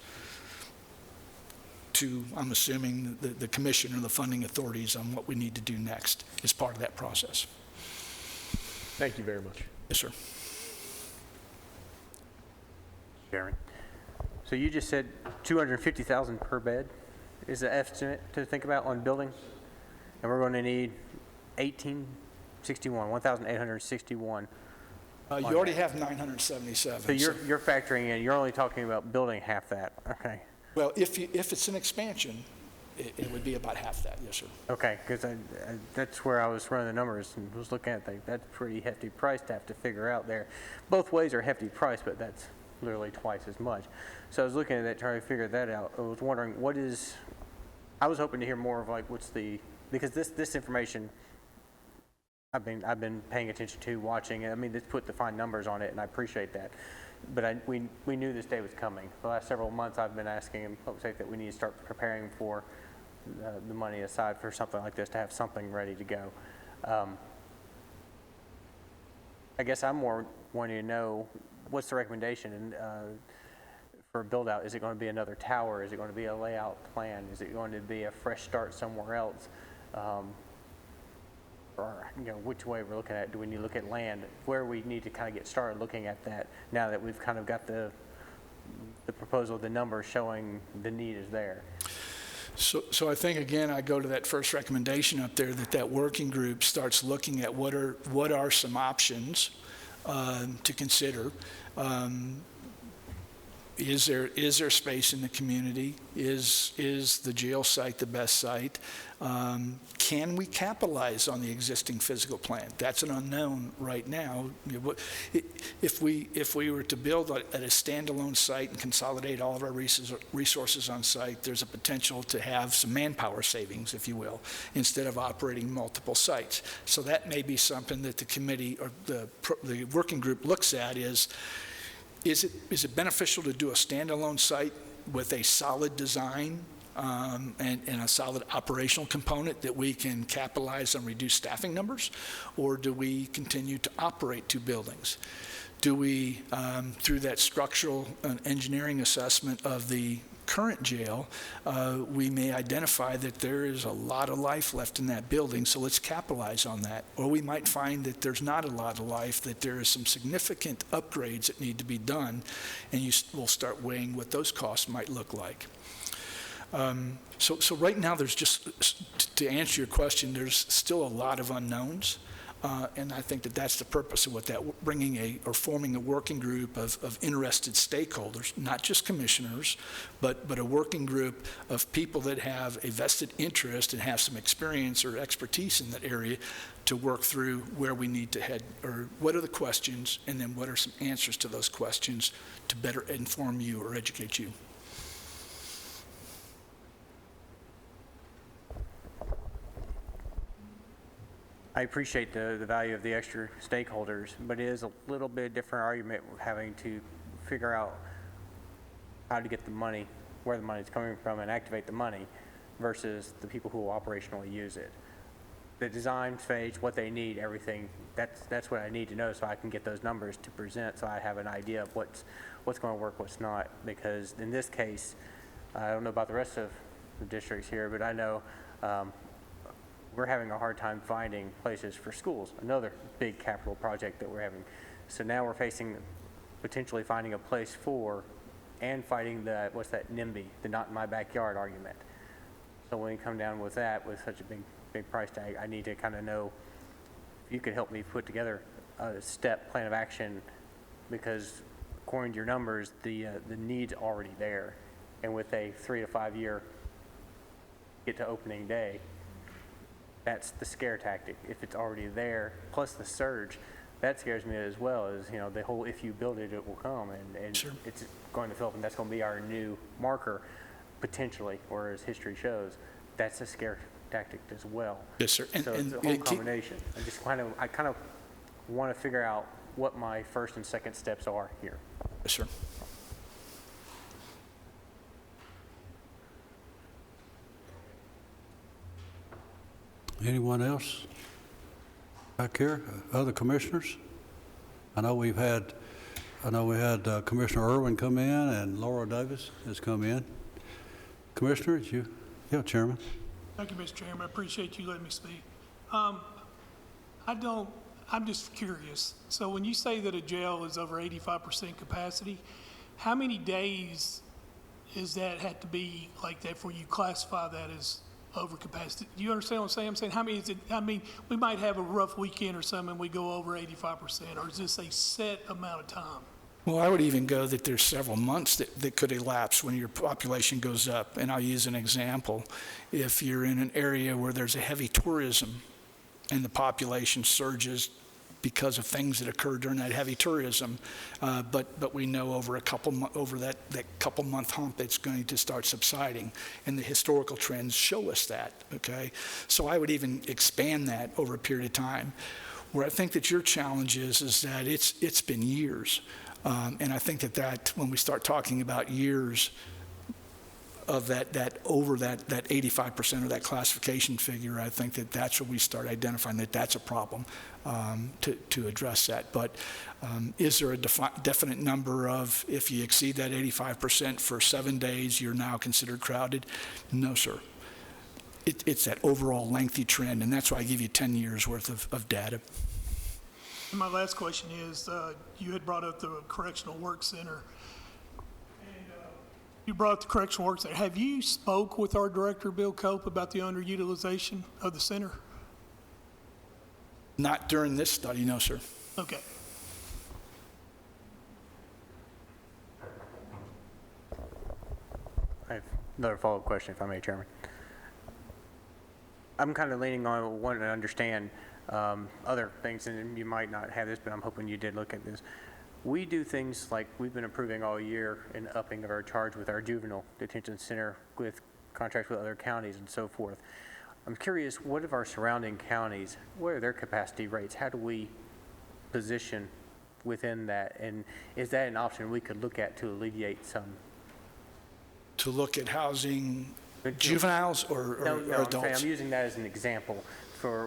to, I'm assuming, the commission or the funding authorities on what we need to do next as part of that process. Thank you very much. Yes, sir. Chairman. So you just said 250,000 per bed is the estimate to think about on buildings, and we're going to need 1,861. You already have 977. So you're factoring in. You're only talking about building half that. Okay. Well, if it's an expansion, it would be about half that. Yes, sir. Okay, because that's where I was running the numbers and was looking at that. That's a pretty hefty price to have to figure out there. Both ways are hefty price, but that's literally twice as much. So I was looking at that, trying to figure that out. I was wondering I was hoping to hear more of like because this information I've been paying attention to, watching it. I mean, let's put defined numbers on it, and I appreciate that. But we knew this day was coming. The last several months, I've been asking in public safety that we need to start preparing for the money aside for something like this, to have something ready to go. I guess I'm more wanting to know, what's the recommendation for a build-out? Is it going to be another tower? Is it going to be a layout plan? Is it going to be a fresh start somewhere else? Or, which way we're looking at it? Do we need to look at land? Where we need to kind of get started looking at that now that we've kind of got the proposal, the numbers showing the need is there? So I think, again, I go to that first recommendation up there, that working group starts looking at what are some options to consider. Is there space in the community? Is the jail site the best site? Can we capitalize on the existing physical plant? That's an unknown right now. If we were to build at a standalone site and consolidate all of our resources on site, there's a potential to have some manpower savings, if you will, instead of operating multiple sites. So that may be something that the committee or the working group looks at is it beneficial to do a standalone site with a solid design and a solid operational component that we can capitalize on reduced staffing numbers? Or do we continue to operate two buildings? Do we, through that structural and engineering assessment of the current jail, we may identify that there is a lot of life left in that building, so let's capitalize on that. Or we might find that there's not a lot of life, that there is some significant upgrades that need to be done, and we'll start weighing what those costs might look like. So right now, there's just, to answer your question, there's still a lot of unknowns. And I think that's the purpose of forming a working group of interested stakeholders, not just commissioners, but a working group of people that have a vested interest and have some experience or expertise in that area to work through where we need to head, or what are the questions, and then what are some answers to those questions to better inform you or educate you. I appreciate the value of the extra stakeholders, but it is a little bit different argument having to figure out how to get the money, where the money is coming from, and activate the money versus the people who will operationally use it. The design phase, what they need, everything, that's what I need to know so I can get those numbers to present, so I have an idea of what's going to work, what's not. Because in this case, I don't know about the rest of the districts here, but I know we're having a hard time finding places for schools, another big capital project that we're having. So now we're facing potentially finding a place for, and fighting what's that NIMBY, the not in my backyard argument. So when you come down with that, with such a big price tag, I need to kind of know if you could help me put together a step plan of action, because according to your numbers, the need's already there. And with a 3 to 5 year get to opening day, that's the scare tactic. If it's already there, plus the surge, that scares me as well, as the whole if you build it, it will come, and Sure. It's going to fill up, and that's going to be our new marker, potentially, or as history shows, that's a scare tactic as well. Yes, sir. So it's a whole combination. I kind of want to figure out what my first and second steps are here. Yes, sir. Anyone else back here? Other commissioners? I know we had Commissioner Irwin come in, and Laura Davis has come in. Commissioner, Chairman. Thank you, Mr. Chairman. I appreciate you letting me speak. I'm just curious. So when you say that a jail is over 85% capacity, how many days is that had to be like that for you classify that as overcapacity? Do you understand what I'm saying? I'm saying, how many is it? I mean, we might have a rough weekend or something and we go over 85%, or is this a set amount of time? Well, I would even go that there's several months that could elapse when your population goes up. And I'll use an example. If you're in an area where there's a heavy tourism and the population surges because of things that occurred during that heavy tourism. But we know over that couple month hump, it's going to start subsiding, and the historical trends show us that. Okay, so I would even expand that over a period of time. Where I think that your challenge is that it's been years, and I think that when we start talking about years of that over that 85% of that classification figure, I think that's where we start identifying that that's a problem to address that. But is there a definite number of, if you exceed that 85% for 7 days, you're now considered crowded? No, sir. It's that overall lengthy trend, and that's why I give you 10 years worth of data. And my last question is, you had brought up the Correctional Work Center. You brought up the Correctional Work Center. Have you spoke with our director, Bill Cope, about the underutilization of the center? Not during this study, no, sir. Okay. I have another follow-up question, if I may, Chairman. I'm kind of leaning on wanting to understand other things, and you might not have this, but I'm hoping you did look at this. We do things like we've been approving all year in upping of our charge with our juvenile detention center with contracts with other counties and so forth. I'm curious, what of our surrounding counties, what are their capacity rates? How do we position within that? And is that an option we could look at to alleviate some? To look at housing juveniles or adults? I'm using that as an example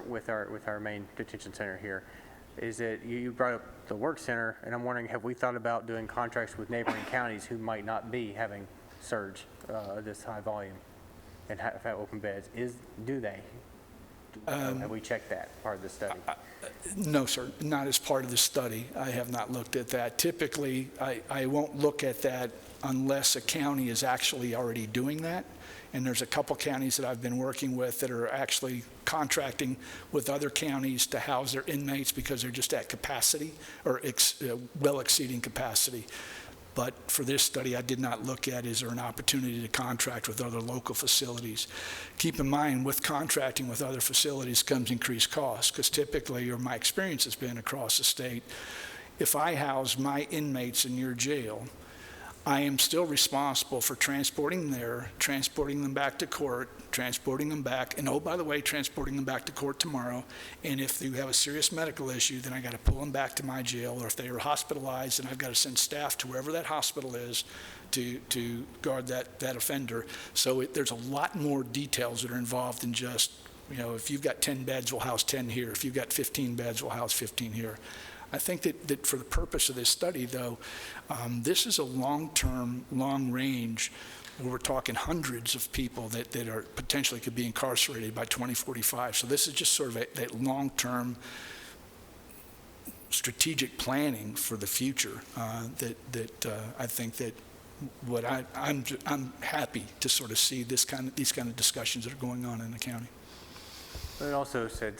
with our main detention center here. Is that you brought up the work center, and I'm wondering, have we thought about doing contracts with neighboring counties who might not be having surge this high volume and have open beds? Do they? Have we checked that part of the study? No, sir, not as part of the study. I have not looked at that. Typically, I won't look at that unless a county is actually already doing that. And there's a couple counties that I've been working with that are actually contracting with other counties to house their inmates because they're just at capacity or well exceeding capacity. But for this study, I did not look at, is there an opportunity to contract with other local facilities? Keep in mind, with contracting with other facilities comes increased costs, because typically, or my experience has been across the state, if I house my inmates in your jail, I am still responsible for transporting them there, transporting them back to court, transporting them back, and oh, by the way, transporting them back to court tomorrow. And if you have a serious medical issue, then I got to pull them back to my jail, or if they are hospitalized, then I've got to send staff to wherever that hospital is to guard that offender. So there's a lot more details that are involved than just, if you've got 10 beds, we'll house 10 here. If you've got 15 beds, we'll house 15 here. I think that for the purpose of this study, though, this is a long-term, long-range, where we're talking hundreds of people that are potentially could be incarcerated by 2045. So this is just sort of that long-term strategic planning for the future that I think that what I'm happy to sort of see these kind of discussions that are going on in the county. It also said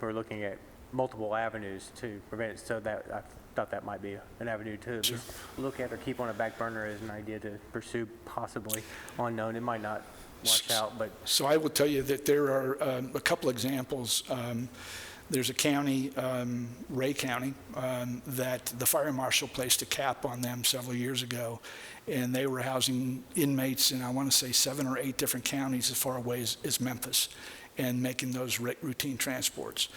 we're looking at multiple avenues to prevent it, so that I thought that might be an avenue to Sure. look at or keep on a back burner as an idea to pursue, possibly unknown. It might not wash out, but So I will tell you that there are a couple examples. There's a county, Ray County, that the fire marshal placed a cap on them several years ago, and they were housing inmates in, I want to say, 7 or 8 different counties as far away as Memphis, and making those routine transports.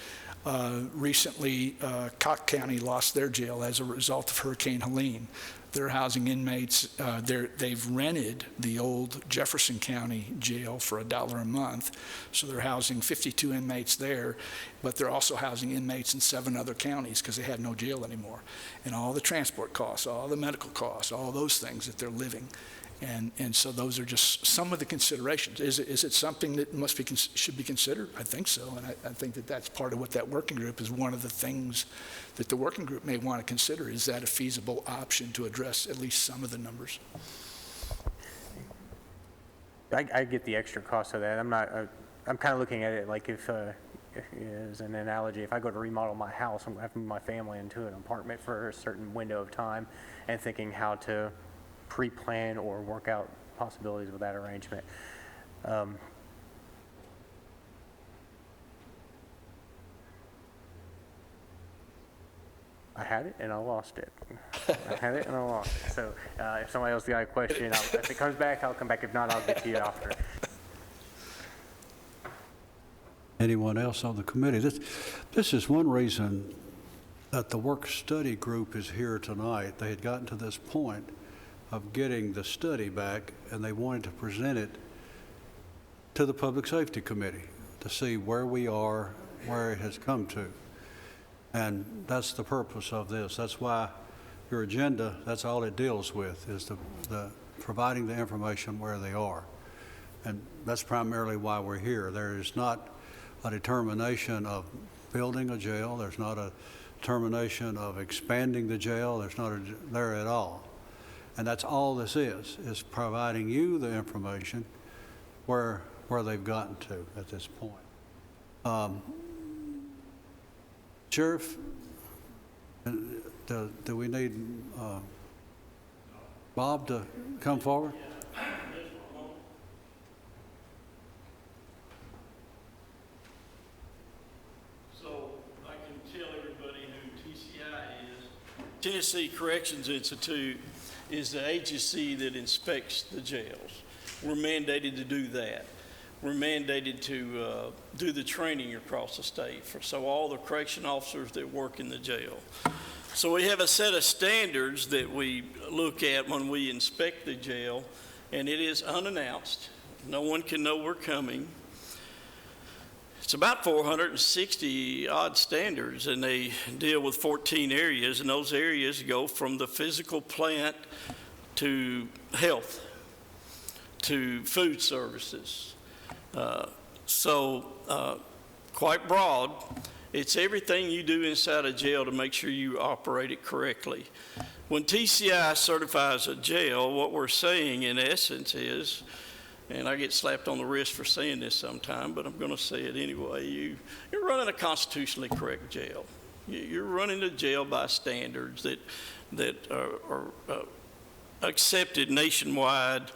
Recently, Cock County lost their jail as a result of Hurricane Helene. They're housing inmates. They've rented the old Jefferson County jail for $1 a month, so they're housing 52 inmates there, but they're also housing inmates in 7 other counties because they have no jail anymore. And all the transport costs, all the medical costs, all those things that they're living. And so those are just some of the considerations. Is it something that should be considered? I think so, and I think that that's part of what that working group is. One of the things that the working group may want to consider, is that a feasible option to address at least some of the numbers? I get the extra cost of that. I'm kind of looking at it like if as an analogy, if I go to remodel my house, I'm going to have to move my family into an apartment for a certain window of time, and thinking how to pre-plan or work out possibilities with that arrangement. I had it and I lost it. I had it and I lost it. So if somebody else got a question, if it comes back, I'll come back. If not, I'll get to you after. Anyone else on the committee? This is one reason that the work study group is here tonight. They had gotten to this point of getting the study back, and they wanted to present it to the Public Safety Committee to see where we are, where it has come to. And that's the purpose of this. That's why your agenda, that's all it deals with, is the providing the information where they are. And that's primarily why we're here. There is not a determination of building a jail. There's not a determination of expanding the jail. There's not there at all. And that's all this is providing you the information where they've gotten to at this point. Sheriff, do we need Bob to come forward? So I can tell everybody who TCI is. Tennessee Corrections Institute is the agency that inspects the jails. We're mandated to do that. We're mandated to do the training across the state so all the correction officers that work in the jail. So we have a set of standards that we look at when we inspect the jail, and it is unannounced. No one can know we're coming. It's about 460 odd standards, and they deal with 14 areas, and those areas go from the physical plant to health to food services. Quite broad. It's everything you do inside a jail to make sure you operate it correctly. When TCI certifies a jail, what we're saying in essence is, and I get slapped on the wrist for saying this sometime, but I'm going to say it anyway, you're running a constitutionally correct jail. You're running a jail by standards that are accepted nationwide.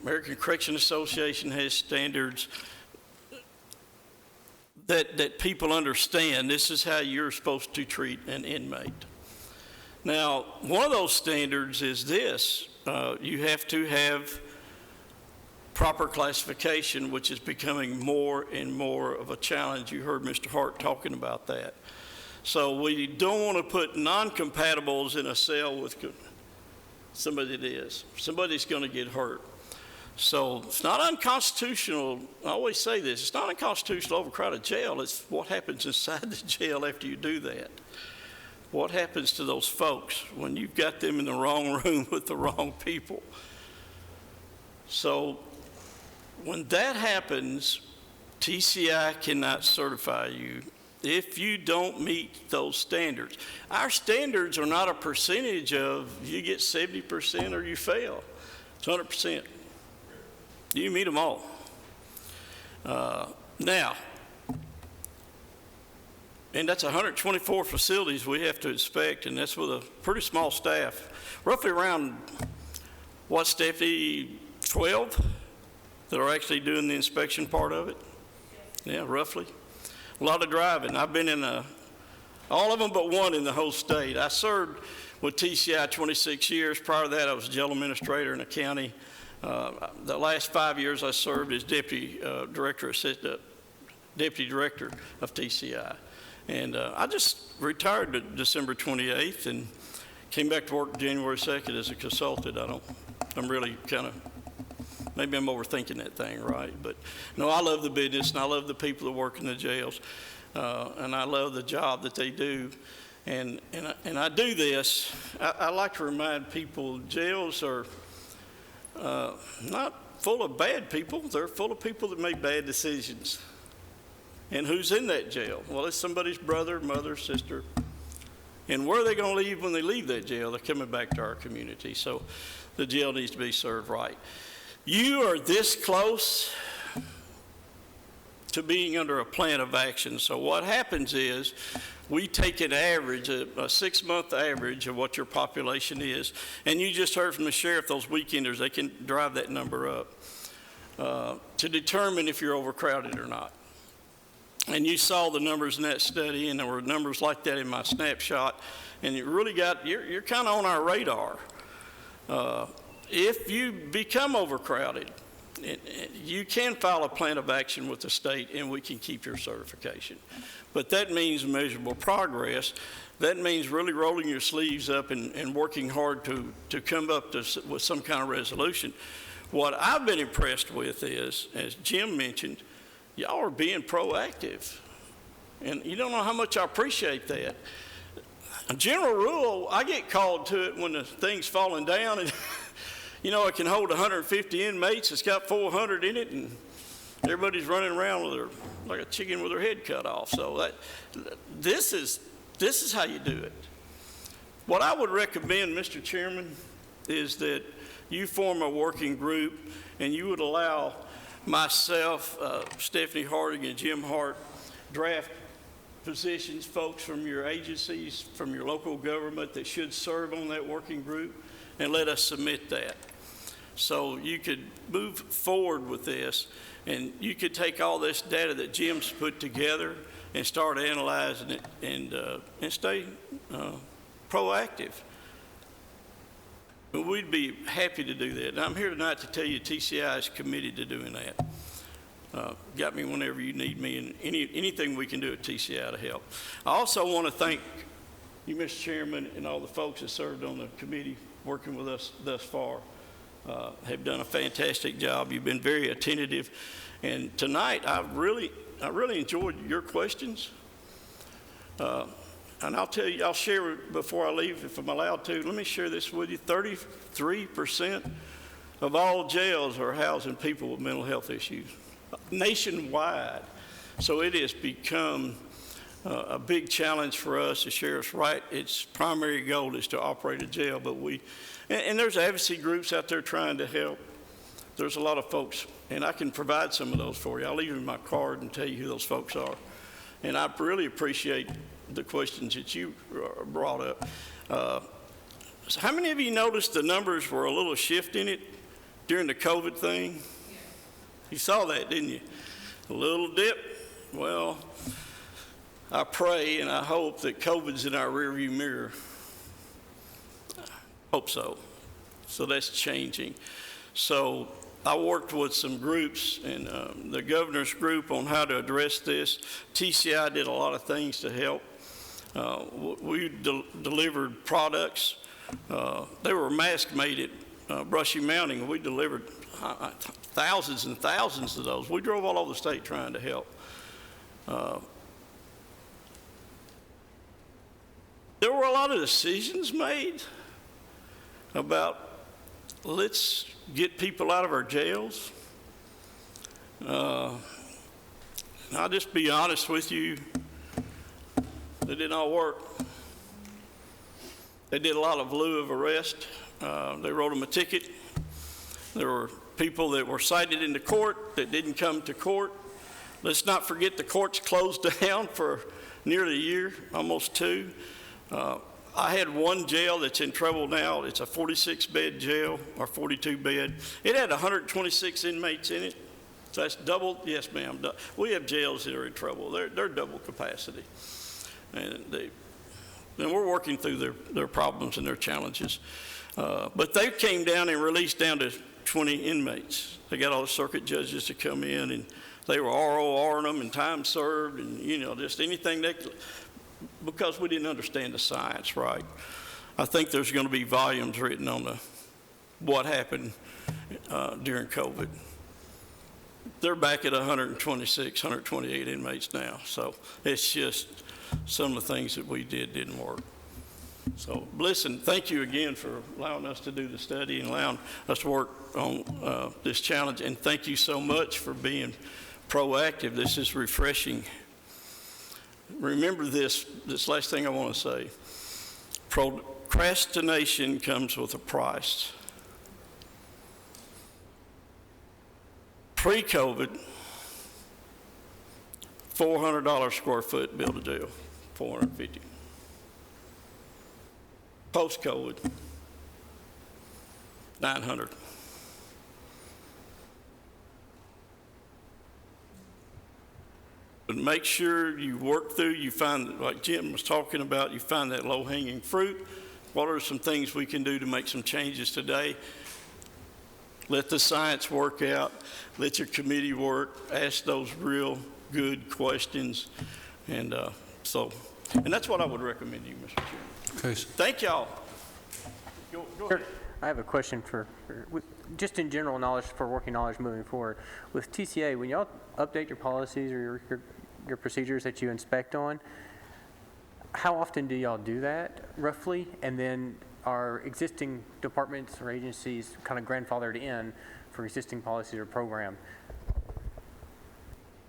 American Correction Association has standards that people understand. This is how you're supposed to treat an inmate. Now, one of those standards is this. You have to have proper classification, which is becoming more and more of a challenge. You heard Mr. Hart talking about that. So we don't want to put non-compatibles in a cell with somebody that is. Somebody's going to get hurt. So it's not unconstitutional. I always say this. It's not unconstitutional to overcrowd a jail. It's what happens inside the jail after you do that. What happens to those folks when you've got them in the wrong room with the wrong people? So when that happens, TCI cannot certify you if you don't meet those standards. Our standards are not a percentage of you get 70% or you fail. It's 100%. You meet them all. Now, and that's 124 facilities we have to inspect, and that's with a pretty small staff. Roughly around, what, Stephanie, 12 that are actually doing the inspection part of it? Yeah, roughly. A lot of driving. I've been in all of them but one in the whole state. I served with TCI 26 years. Prior to that, I was a jail administrator in a county. The last 5 years I served as deputy director of TCI. And I just retired December 28th and came back to work January 2nd as a consultant. I'm really kind of, maybe I'm overthinking that thing, right? But no, I love the business and I love the people that work in the jails. And I love the job that they do. And I do this. I like to remind people jails are not full of bad people. They're full of people that make bad decisions. And who's in that jail? Well, it's somebody's brother, mother, sister. And where are they going to leave when they leave that jail? They're coming back to our community. So the jail needs to be served right. You are this close to being under a plan of action. So what happens is we take an average, a 6-month average of what your population is, and you just heard from the sheriff, those weekenders, they can drive that number up to determine if you're overcrowded or not. And you saw the numbers in that study, and there were numbers like that in my snapshot, and it really you're kind of on our radar. If you become overcrowded, you can file a plan of action with the state, and we can keep your certification. But that means measurable progress. That means really rolling your sleeves up and working hard to come up with some kind of resolution. What I've been impressed with is, as Jim mentioned, y'all are being proactive. And you don't know how much I appreciate that. A general rule, I get called to it when the thing's falling down, and you know, it can hold 150 inmates. It's got 400 in it, and everybody's running around like a chicken with their head cut off. So this is how you do it. What I would recommend, Mr. Chairman, is that you form a working group, and you would allow myself, Stephanie Harding, and Jim Hart draft positions, folks from your agencies, from your local government that should serve on that working group, and let us submit that. So you could move forward with this, and you could take all this data that Jim's put together and start analyzing it and stay proactive. And we'd be happy to do that. And I'm here tonight to tell you TCI is committed to doing that. Got me whenever you need me, and anything we can do at TCI to help. I also want to thank you, Mr. Chairman, and all the folks that served on the committee working with us thus far. Have done a fantastic job. You've been very attentive, and tonight I really enjoyed your questions. And I'll tell you, I'll share before I leave, if I'm allowed to. Let me share this with you. 33% of all jails are housing people with mental health issues nationwide. So it has become a big challenge for us. The sheriff's right. Its primary goal is to operate a jail, but and there's advocacy groups out there trying to help. There's a lot of folks, and I can provide some of those for you. I'll leave you my card and tell you who those folks are. And I really appreciate the questions that you brought up. So how many of you noticed the numbers were a little shift in it during the COVID thing? You saw that, didn't you? A little dip. Well, I pray and I hope that COVID's in our rearview mirror. Hope so. So that's changing. So I worked with some groups and the governor's group on how to address this. TCI did a lot of things to help. We delivered products. They were mask made at Brushy Mountain. We delivered thousands and thousands of those. We drove all over the state trying to help. There were a lot of decisions made about let's get people out of our jails. I'll just be honest with you, they didn't all work. They did a lot of lieu of arrest. They wrote them a ticket. There were people that were cited into court that didn't come to court. Let's not forget the courts closed down for nearly a year, almost two. I had one jail that's in trouble now. It's a 46-bed jail, or 42-bed. It had 126 inmates in it. So that's double. Yes, ma'am. We have jails that are in trouble. They're double capacity. And we're working through their problems and their challenges. But they came down and released down to 20 inmates. They got all the circuit judges to come in, and they were RORing them and time served and, just anything because we didn't understand the science right. I think there's going to be volumes written on what happened during COVID. They're back at 126, 128 inmates now. So it's just some of the things that we didn't work. So listen, thank you again for allowing us to do the study and allowing us to work on this challenge. And thank you so much for being proactive. This is refreshing. Remember this last thing I want to say. Procrastination comes with a price. Pre-COVID, $400 square foot build a jail, $450. Post-COVID, $900. But make sure you work through, you find, like Jim was talking about, you find that low-hanging fruit. What are some things we can do to make some changes today? Let the science work out. Let your committee work. Ask those real good questions. And and that's what I would recommend to you, Mr. Chairman. Okay. Thank y'all. Go ahead. I have a question just in general knowledge, for working knowledge moving forward. With TCA, when y'all update your policies or your procedures that you inspect on, how often do y'all do that, roughly? And then are existing departments or agencies kind of grandfathered in for existing policies or program?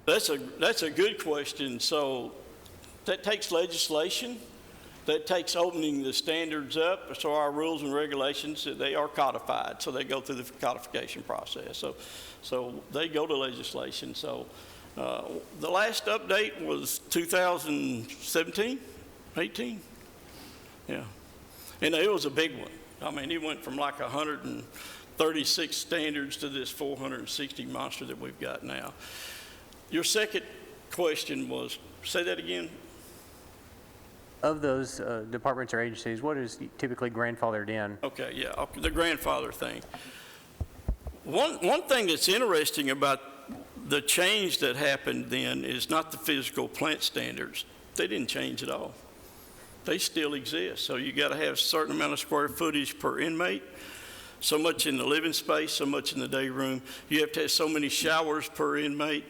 That's a good question. So that takes legislation. That takes opening the standards up, so our rules and regulations, they are codified, so they go through the codification process. So they go to legislation. So the last update was 2017, 18? Yeah. And it was a big one. I mean, it went from like 136 standards to this 460 monster that we've got now. Your second question was, say that again? Of those departments or agencies, what is typically grandfathered in? Okay, yeah, okay, the grandfather thing. One thing that's interesting about the change that happened then is not the physical plant standards. They didn't change at all. They still exist. So you got to have a certain amount of square footage per inmate, so much in the living space, so much in the day room. You have to have so many showers per inmate,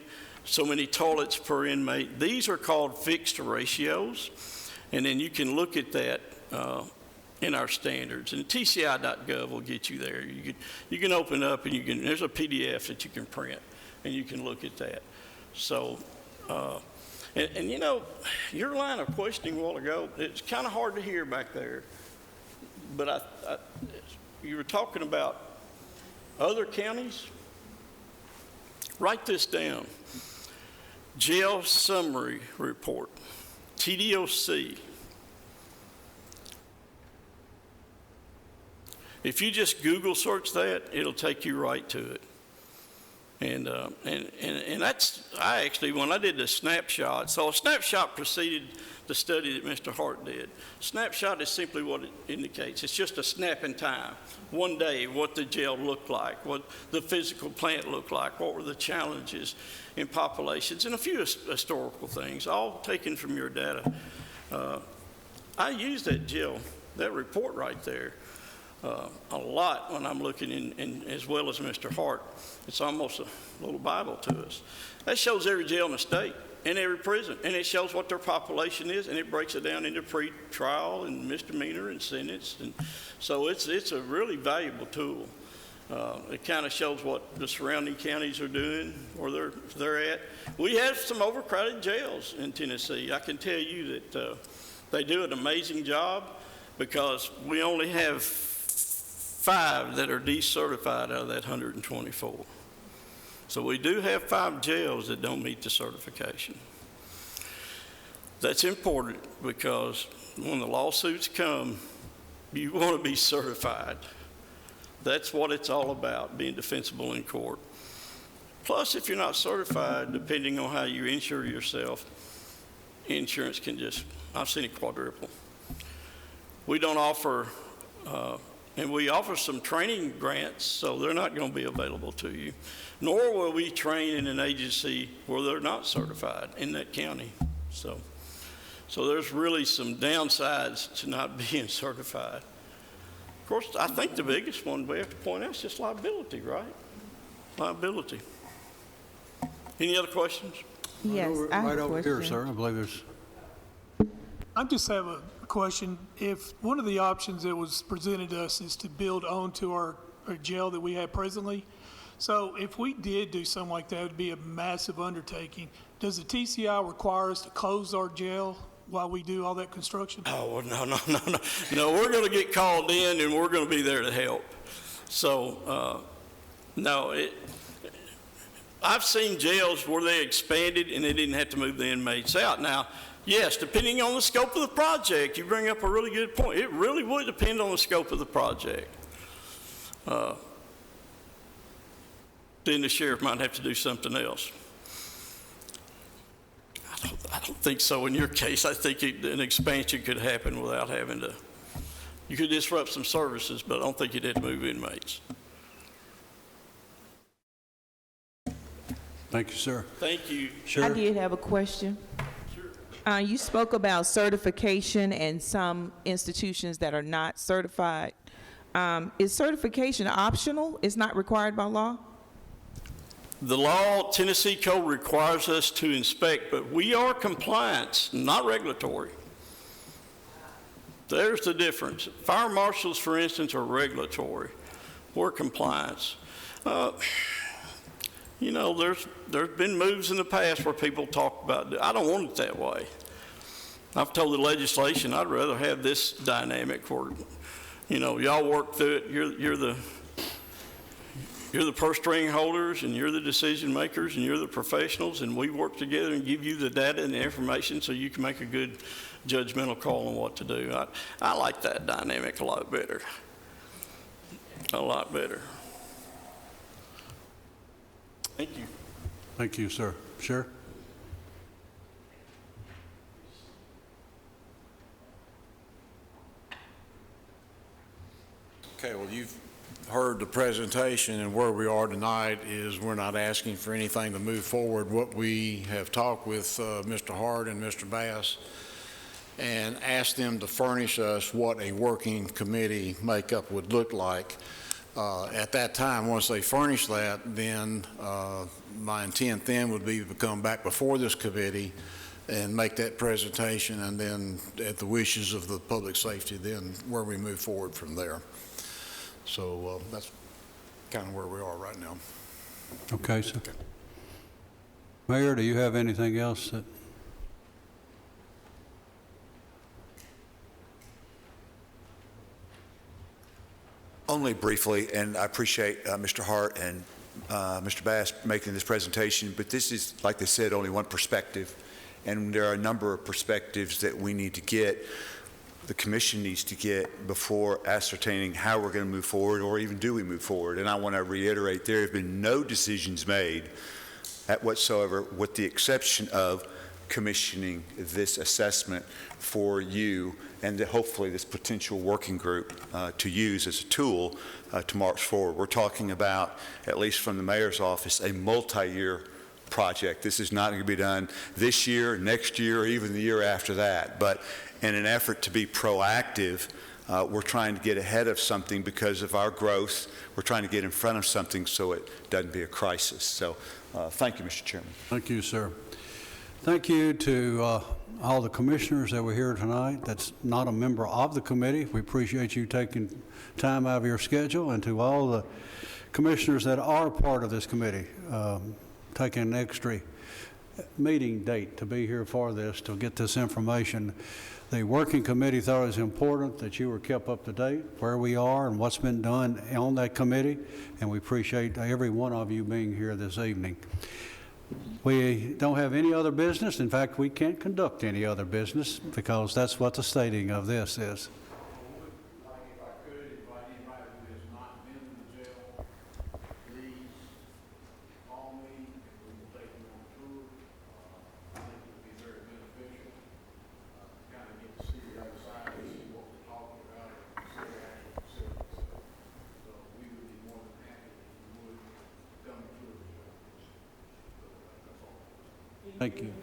so many toilets per inmate. These are called fixed ratios. And then you can look at that in our standards. And TCI.gov will get you there. You can open up and there's a PDF that you can print and you can look at that. So, and you know, your line of questioning a while ago, it's kind of hard to hear back there. But you were talking about other counties. Write this down. Jail Summary Report. TDOC. If you just Google search that, it'll take you right to it. And that's, when I did the snapshot, so a snapshot preceded the study that Mr. Hart did. Snapshot is simply what it indicates. It's just a snap in time. One day, what the jail looked like, what the physical plant looked like, what were the challenges in populations, and a few historical things, all taken from your data. I use that report right there a lot when I'm looking in as well as Mr. Hart. It's almost a little Bible to us. That shows every jail in the state and every prison, and it shows what their population is, and it breaks it down into pre-trial and misdemeanor and sentence. And so it's a really valuable tool. It kind of shows what the surrounding counties are doing, where they're at. We have some overcrowded jails in Tennessee. I can tell you that they do an amazing job because we only have 5 that are decertified out of that 124. So we do have 5 jails that don't meet the certification. That's important because when the lawsuits come, you want to be certified. That's what it's all about, being defensible in court. Plus, if you're not certified, depending on how you insure yourself, insurance can I've seen it quadruple. We don't offer, and we offer some training grants, so they're not going to be available to you. Nor will we train in an agency where they're not certified in that county. So there's really some downsides to not being certified. Of course, I think the biggest one we have to point out is just liability, right? Liability. Any other questions? Yes, I have Right a over here, question. sir. I believe there's. I just have a question. If one of the options that was presented to us is to build onto our jail that we have presently, so if we did do something like that, it would be a massive undertaking. Does the TCI require us to close our jail while we do all that construction? Oh, no. No, we're going to get called in and we're going to be there to help. So, no, I've seen jails where they expanded and they didn't have to move the inmates out. Now, yes, depending on the scope of the project, you bring up a really good point. It really would depend on the scope of the project. Then the sheriff might have to do something else. I don't think so in your case. I think an expansion could happen without having to, you could disrupt some services, but I don't think you'd have to move inmates. Thank you, sir. Thank you. Sure. I did have a question. You spoke about certification and some institutions that are not certified. Is certification optional? It's not required by law? The law, Tennessee code requires us to inspect, but we are compliance, not regulatory. There's the difference. Fire marshals, for instance, are regulatory. We're compliance. You know, there's been moves in the past where people talk about, I don't want it that way. I've told the legislation I'd rather have this dynamic where, you know, y'all work through it. You're the purse string holders, and you're the decision makers, and you're the professionals, and we work together and give you the data and the information so you can make a good judgmental call on what to do. I like that dynamic a lot better. A lot better. Thank you. Thank you, sir. Sure. Okay, well, you've heard the presentation, and where we are tonight is we're not asking for anything to move forward. What we have talked with Mr. Hart and Mr. Bass and asked them to furnish us what a working committee makeup would look like. At that time, once they furnish that, then my intent then would be to come back before this committee and make that presentation, and then at the wishes of the public safety, then where we move forward from there. So that's kind of where we are right now. Okay, sir. Mayor, do you have anything else that? Only briefly, and I appreciate Mr. Hart and Mr. Bass making this presentation, but this is, like they said, only one perspective, and there are a number of perspectives that we need to get, the commission needs to get before ascertaining how we're going to move forward, or even do we move forward. And I want to reiterate, there have been no decisions made at whatsoever, with the exception of commissioning this assessment for you and hopefully this potential working group to use as a tool to march forward. We're talking about, at least from the mayor's office, a multi-year project. This is not going to be done this year, next year, or even the year after that. But in an effort to be proactive, we're trying to get ahead of something because of our growth. We're trying to get in front of something so it doesn't be a crisis. So thank you, Mr. Chairman. Thank you, sir. Thank you to all the commissioners that were here tonight. That's not a member of the committee. We appreciate you taking time out of your schedule, and to all the commissioners that are part of this committee, taking an extra meeting date to be here for this, to get this information. The working committee thought it was important that you were kept up to date where we are and what's been done on that committee, and we appreciate every one of you being here this evening. We don't have any other business. In fact, we can't conduct any other business because that's what the stating of this is. Thank you.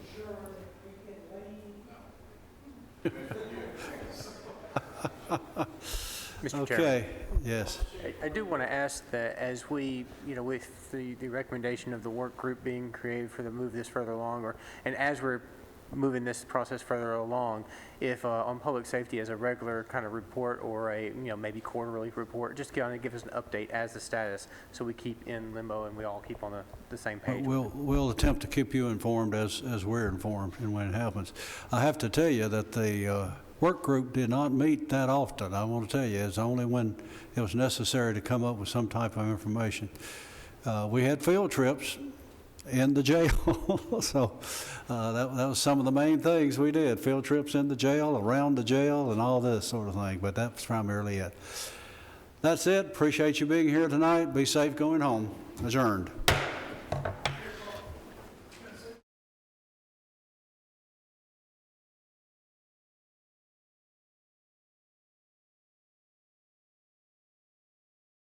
Mr. Chairman. Okay, yes. I do want to ask that as we, with the recommendation of the work group being created for the move this further along, and as we're moving this process further along, if on public safety as a regular kind of report or a, maybe quarterly report, just kind of give us an update as the status so we keep in limbo and we all keep on the same page. We'll attempt to keep you informed as we're informed and when it happens. I have to tell you that the work group did not meet that often. I want to tell you, it's only when it was necessary to come up with some type of information. We had field trips in the jail, so that was some of the main things we did, field trips in the jail, around the jail, and all this sort of thing, but that's primarily it. That's it. Appreciate you being here tonight. Be safe going home. Adjourned.